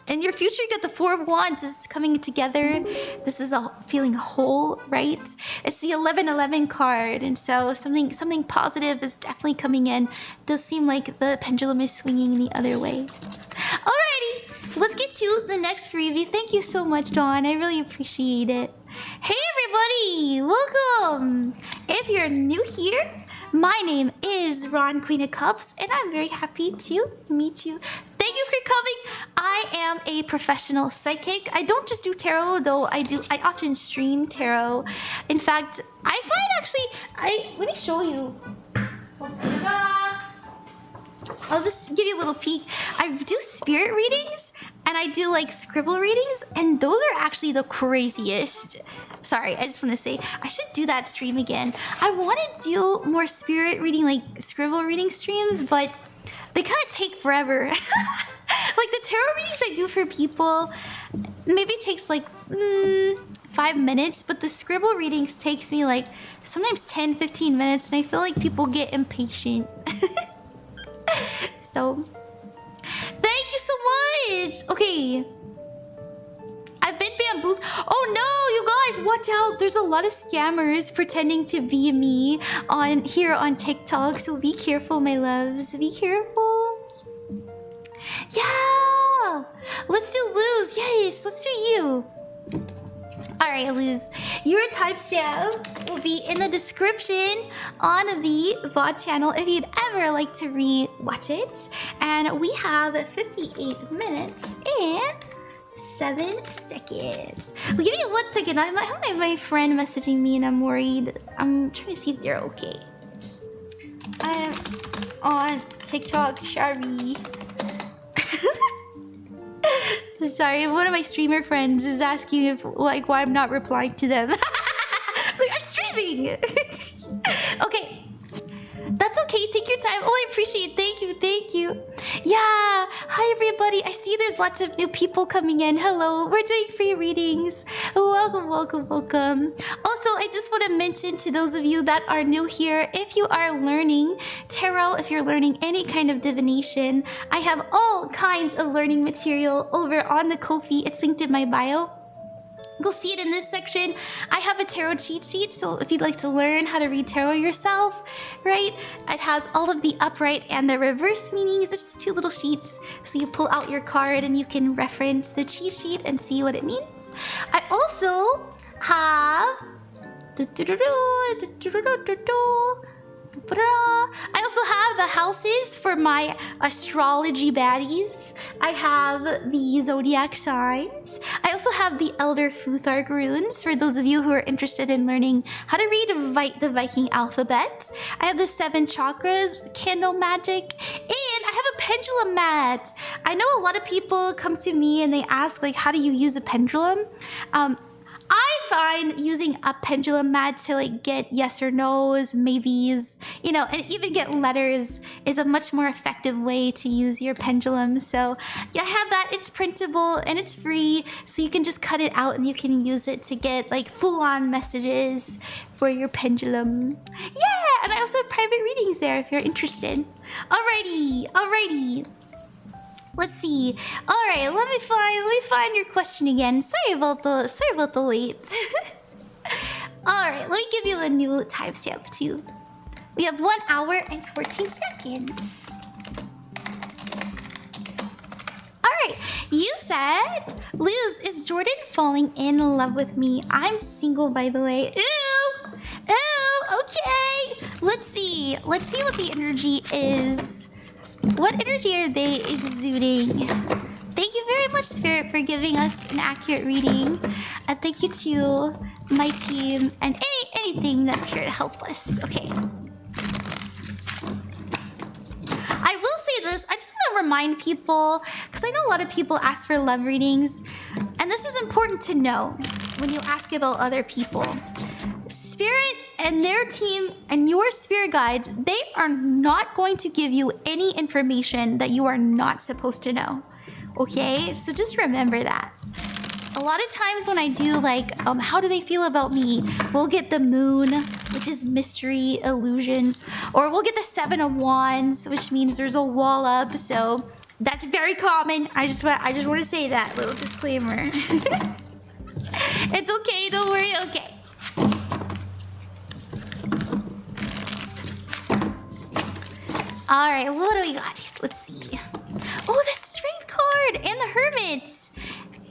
in your future, you got the Four of Wands. This is coming together. This is feeling whole, right? It's the 1111 card, and so something positive is definitely coming in. It does seem like the pendulum is swinging the other way. Alrighty, let's get to the next freebie. Thank you so much, Dawn. I really appreciate it. Hey everybody, welcome. If you're new here, my name is Ron, Queen of Cups, and I'm very happy to meet you. Thank you for coming. I am a professional psychic. I don't just do tarot, though I often stream tarot. In fact, I find let me show you. I'll just give you a little peek. I do spirit readings and I do like scribble readings, and those are actually the craziest. Sorry, I just want to say I should do that stream again. I want to do more spirit reading, like scribble reading streams, but they kind of take forever. Like the tarot readings I do for people maybe takes like 5 minutes, but the scribble readings takes me like sometimes 10-15 minutes, and I feel like people get impatient. So thank you so much. Okay, I've been bamboozled. Oh no, you guys, watch out. There's a lot of scammers pretending to be me here on TikTok, so be careful, my loves. Be careful. Yeah, let's do Luz. Yes, let's do you. Alright, Luz, your timestamp will be in the description on the VOD channel if you'd ever like to re-watch it. And we have 58 minutes and 7 seconds. Well, give me 1 second. I might have my friend messaging me and I'm worried. I'm trying to see if they're okay. I'm on TikTok, Shari. Sorry, one of my streamer friends is asking if, like, why I'm not replying to them. Like, I'm streaming. Okay, that's okay. Take your time. Oh, I appreciate it. Thank you. Yeah. Hi, everybody. I see there's lots of new people coming in. Hello. We're doing free readings. Welcome. Also, I just want to mention to those of you that are new here, if you are learning tarot, if you're learning any kind of divination, I have all kinds of learning material over on the Ko-fi. It's linked in my bio. You'll see it in this section. I have a tarot cheat sheet, so if you'd like to learn how to read tarot yourself, right? It has all of the upright and the reverse meanings. It's just 2 little sheets. So you pull out your card and you can reference the cheat sheet and see what it means. I also have I also have the houses for my astrology baddies. I have the Zodiac signs. I also have the Elder Futhark runes for those of you who are interested in learning how to read the Viking alphabet. I have the 7 chakras, candle magic, and I have a pendulum mat. I know a lot of people come to me and they ask, like, how do you use a pendulum? I find using a pendulum mat to like get yes or no's, maybes, you know, and even get letters is a much more effective way to use your pendulum. So yeah, I have that. It's printable and it's free, so you can just cut it out and you can use it to get like full-on messages for your pendulum. Yeah, and I also have private readings there if you're interested. Alrighty. Let's see. All right, let me find your question again. Sorry about the wait. All right, let me give you a new timestamp too. We have 1 hour and 14 seconds. All right, you said, Luz, is Jordan falling in love with me? I'm single, by the way. Ooh, okay. Let's see what the energy is. What energy are they exuding? Thank you very much, Spirit, for giving us an accurate reading. Thank you to my team and anything that's here to help us. Okay. I will say this. I just want to remind people, because I know a lot of people ask for love readings, and this is important to know when you ask about other people. Spirit and their team and your spirit guides, they are not going to give you any information that you are not supposed to know. Okay? So just remember that. A lot of times when I do like, how do they feel about me? We'll get the moon, which is mystery illusions, or we'll get the 7 of wands, which means there's a wall up. So that's very common. I just want to say that little disclaimer. It's okay. Don't worry. Okay. All right, what do we got? Let's see. Oh, the strength card and the hermit.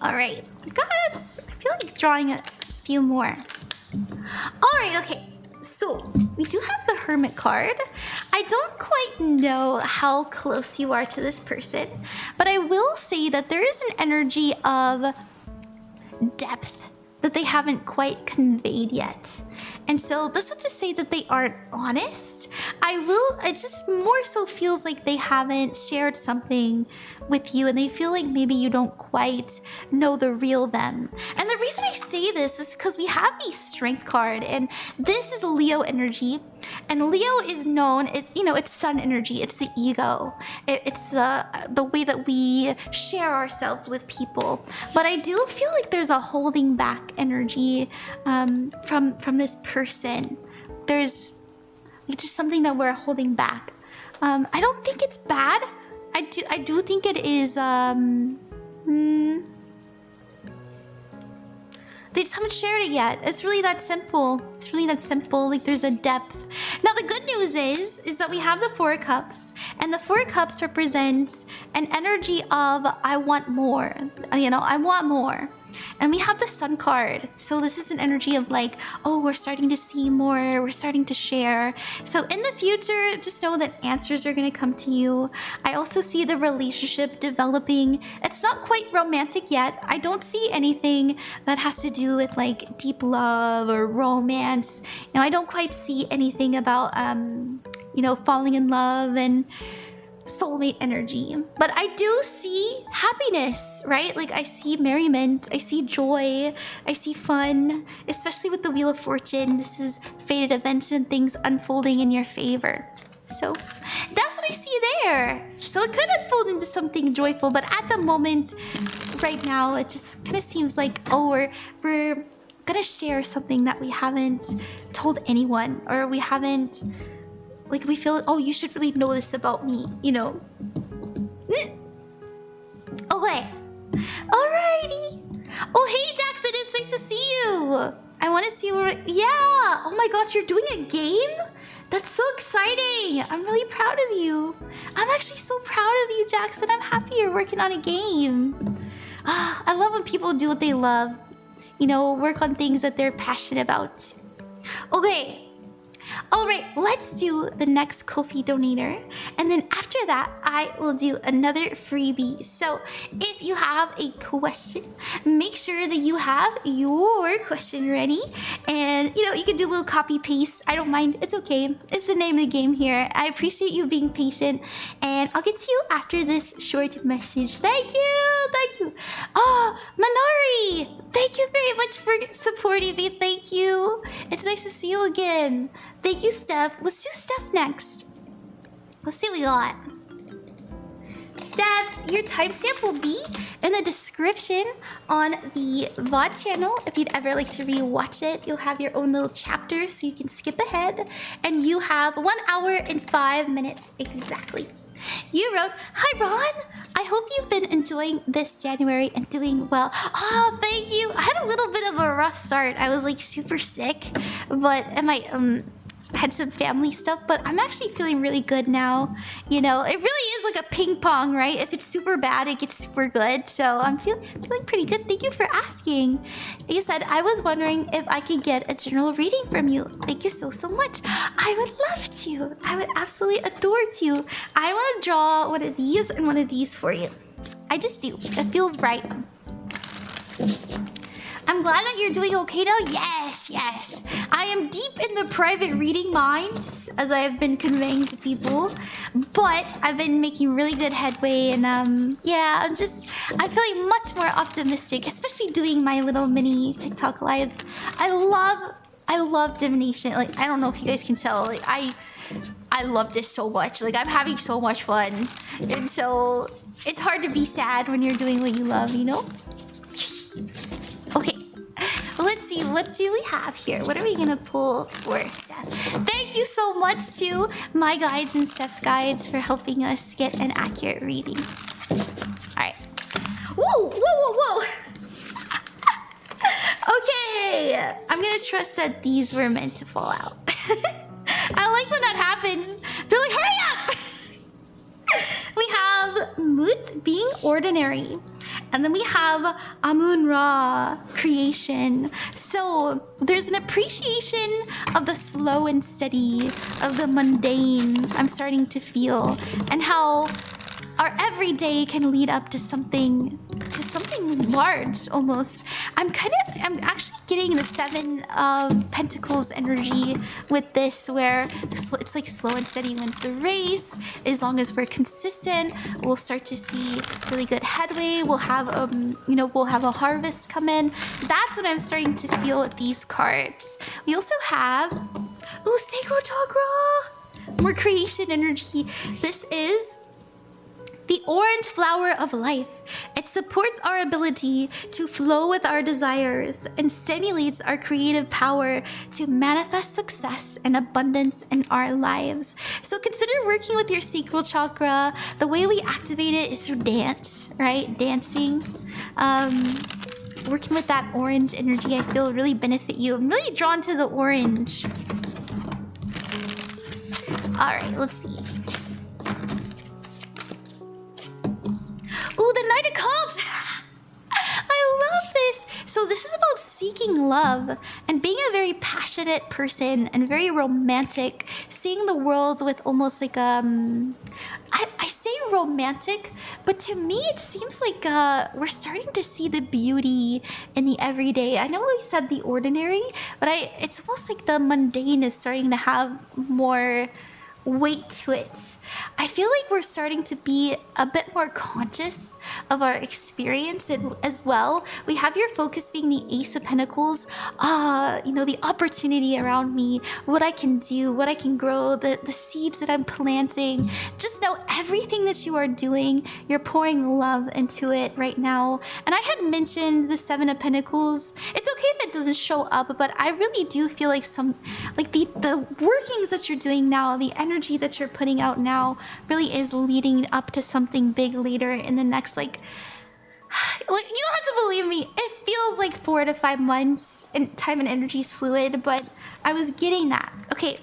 All right, guys, I feel like drawing a few more. All right, okay. So we do have the hermit card. I don't quite know how close you are to this person, but I will say that there is an energy of depth that they haven't quite conveyed yet. And so this would just say that they aren't honest. It just more so feels like they haven't shared something with you and they feel like maybe you don't quite know the real them. And the reason I say this is because we have the strength card and this is Leo energy. And Leo is known as, you know, it's sun energy. It's the ego. It's the way that we share ourselves with people. But I do feel like there's a holding back energy from this person. There's just something that we're holding back. I don't think it's bad. I do think it is. They just haven't shared it yet. It's really that simple. Like there's a depth. Now the good news is that we have the 4 cups, and the 4 cups represents an energy of I want more. You know, I want more. And we have the sun card. So this is an energy of like, oh, we're starting to see more. We're starting to share. So in the future, just know that answers are going to come to you. I also see the relationship developing. It's not quite romantic yet. I don't see anything that has to do with like deep love or romance. You know, I don't quite see anything about, you know, falling in love and soulmate energy, but I do see happiness, right? Like I see merriment, I see joy, I see fun, especially with the Wheel of Fortune. This is fated events and things unfolding in your favor. So that's what I see there. So it could unfold into something joyful, but at the moment, right now, it just kind of seems like, oh, we're gonna share something that we haven't told anyone, or we haven't, like we feel, oh, you should really know this about me, you know? Okay. Alrighty. Oh, hey, Jackson, it's nice to see you. I want to see where, yeah. Oh my gosh, you're doing a game? That's so exciting. I'm really proud of you. I'm actually so proud of you, Jackson. I'm happy you're working on a game. I love when people do what they love. You know, work on things that they're passionate about. Okay. All right, let's do the next Ko-fi donator. And then after that, I will do another freebie. So if you have a question, make sure that you have your question ready. And, you know, you can do a little copy paste. I don't mind. It's okay. It's the name of the game here. I appreciate you being patient. And I'll get to you after this short message. Thank you. Thank you. Oh, Minori. Thank you very much for supporting me. Thank you. It's nice to see you again. Thank you, Steph. Let's do Steph next. Let's see what we got. Steph, your timestamp will be in the description on the VOD channel. If you'd ever like to rewatch it, you'll have your own little chapter so you can skip ahead. And you have 1 hour and 5 minutes exactly. You wrote, "Hi, Ron. I hope you've been enjoying this January and doing well." Oh, thank you. I had a little bit of a rough start. I was like super sick, but I had some family stuff, but I'm actually feeling really good now. You know, it really is like a ping pong, right? If it's super bad, it gets super good. So I'm feeling pretty good. Thank you for asking. You said, "I was wondering if I could get a general reading from you." Thank you so much. I would love to. I would absolutely adore to. I want to draw one of these and one of these for you. I just do. It feels right. I'm glad that you're doing okay now. Yes, yes. I am deep in the private reading minds, as I have been conveying to people. But I've been making really good headway, and yeah, I'm feeling much more optimistic, especially doing my little mini TikTok lives. I love divination. Like, I don't know if you guys can tell. Like, I love this so much. Like, I'm having so much fun. And so it's hard to be sad when you're doing what you love, you know? Okay, let's see, what do we have here? What are we gonna pull for Steph? Thank you so much to my guides and Steph's guides for helping us get an accurate reading. All right. Whoa. Okay, I'm gonna trust that these were meant to fall out. I like when that happens. They're like, hurry up! We have Moot being ordinary. And then we have Amun-Ra, creation. So there's an appreciation of the slow and steady, of the mundane I'm starting to feel, and how our everyday can lead up to something large almost. I'm actually getting the 7 of Pentacles energy with this, where it's like slow and steady wins the race. As long as we're consistent, we'll start to see really good headway. We'll have we'll have a harvest come in. That's what I'm starting to feel with these cards. We also have Sacral Chakra, more creation energy. This is the orange flower of life. It supports our ability to flow with our desires and stimulates our creative power to manifest success and abundance in our lives. So consider working with your sacral chakra. The way we activate it is through dance, right? Dancing. Working with that orange energy, I feel really benefit you. I'm really drawn to the orange. All right, let's see. Ooh, the Knight of Cups! I love this! So this is about seeking love and being a very passionate person and very romantic, seeing the world with almost like I say romantic, but to me it seems like we're starting to see the beauty in the everyday. I know we said the ordinary, but it's almost like the mundane is starting to have more weight to it. I feel like we're starting to be a bit more conscious of our experience as well. We have your focus being the Ace of Pentacles. The opportunity around me, what I can do, what I can grow, the seeds that I'm planting. Just know everything that you are doing, you're pouring love into it right now. And I had mentioned the Seven of Pentacles. It's okay if it doesn't show up, but I really do feel like the workings that you're doing now, the energy that you're putting out now really is leading up to something big later in the next, like you don't have to believe me, it feels like 4 to 5 months, and time and energy is fluid, but I was getting that. Okay,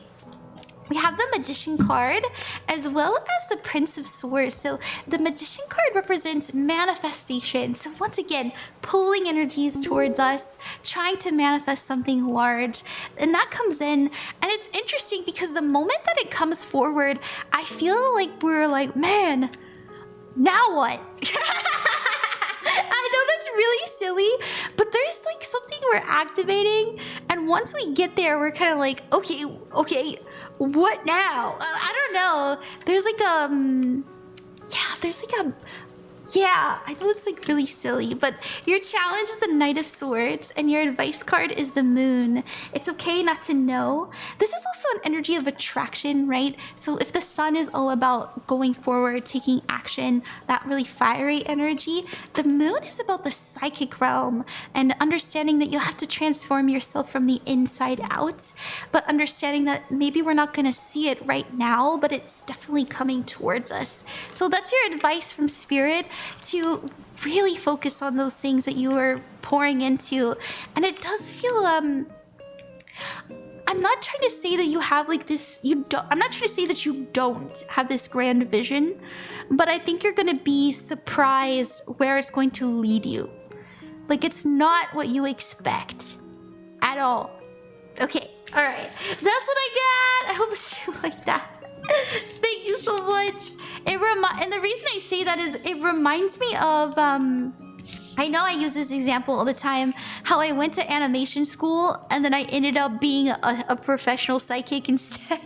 we have the Magician card as well as the Prince of Swords. So the Magician card represents manifestation. So once again, pulling energies towards us, trying to manifest something large. And that comes in, and it's interesting because the moment that it comes forward, I feel like we're like, man, now what? I know that's really silly, but there's like something we're activating, and once we get there, we're kind of like, okay, what now? I don't know. There's like yeah, I know it's like really silly, but your challenge is the Knight of Swords and your advice card is the Moon. It's okay not to know. This is also an energy of attraction, right? So if the Sun is all about going forward, taking action, that really fiery energy, the Moon is about the psychic realm and understanding that you have to transform yourself from the inside out, but understanding that maybe we're not going to see it right now, but it's definitely coming towards us. So that's your advice from Spirit, to really focus on those things that you are pouring into. And it does feel I'm not trying to say that you have like this, I'm not trying to say that you don't have this grand vision, but I think you're going to be surprised where it's going to lead you. Like, it's not what you expect at all. Okay, all right, that's what I got. I hope you like that. Thank you so much. And the reason I say that is it reminds me of I know I use this example all the time, how I went to animation school and then I ended up being a professional psychic instead.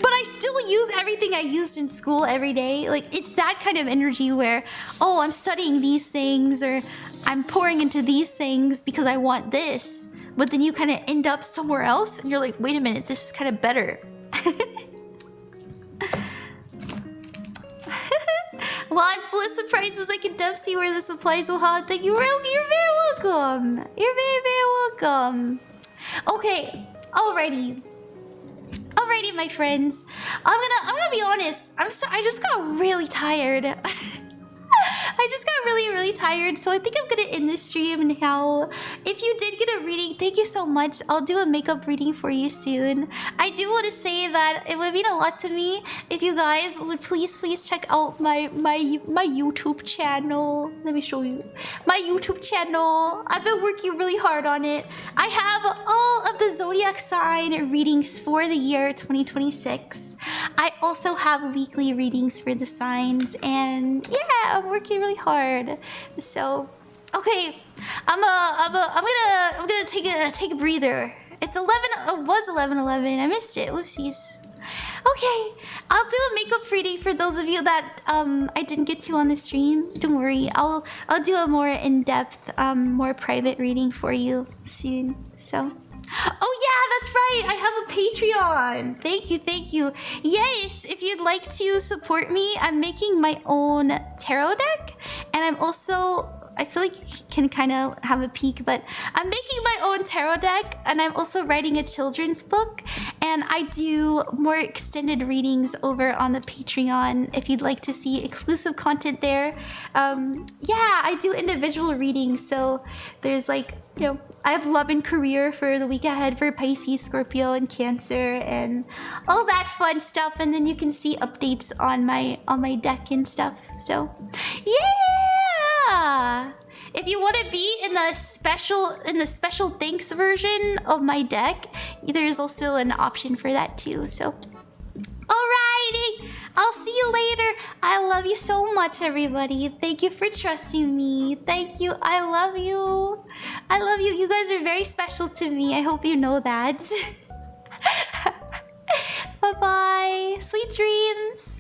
But I still use everything I used in school every day. Like, it's that kind of energy where, oh, I'm studying these things, or I'm pouring into these things because I want this. But then you kind of end up somewhere else and you're like, wait a minute, this is kind of better. Well, I'm full of surprises. I can definitely see where the supplies will haul. Thank you. You're very welcome. You're very, very welcome. Okay, alrighty, my friends. I'm gonna be honest. I just got really tired. I just got really, really tired, so I think I'm gonna end this stream now. If you did get a reading, thank you so much. I'll do a makeup reading for you soon. I do want to say that it would mean a lot to me if you guys would please check out my YouTube channel. Let me show you my YouTube channel. I've been working really hard on it. I have all of the Zodiac sign readings for the year 2026. I also have weekly readings for the signs, and yeah, I'm working really hard. So, okay, I'm gonna take a breather. It's 11. It was 11:11. I missed it. Oopsies. Okay, I'll do a makeup reading for those of you that I didn't get to on the stream. Don't worry, I'll do a more in-depth, more private reading for you soon. So. Oh yeah, that's right, I have a Patreon. Thank you. Yes, if you'd like to support me, I'm making my own tarot deck, and I'm also, I feel like you can kind of have a peek, but I'm making my own tarot deck, and I'm also writing a children's book, and I do more extended readings over on the Patreon if you'd like to see exclusive content there. Yeah, I do individual readings, so there's like, you know, I have love and career for the week ahead for Pisces, Scorpio, and Cancer, and all that fun stuff. And then you can see updates on my deck and stuff. So, yeah! If you want to be in the special thanks version of my deck, there's also an option for that too. So, alrighty, I'll see you later. I love you so much, everybody. Thank you for trusting me. Thank you. I love you. I love you. You guys are very special to me. I hope you know that. Bye-bye. Sweet dreams.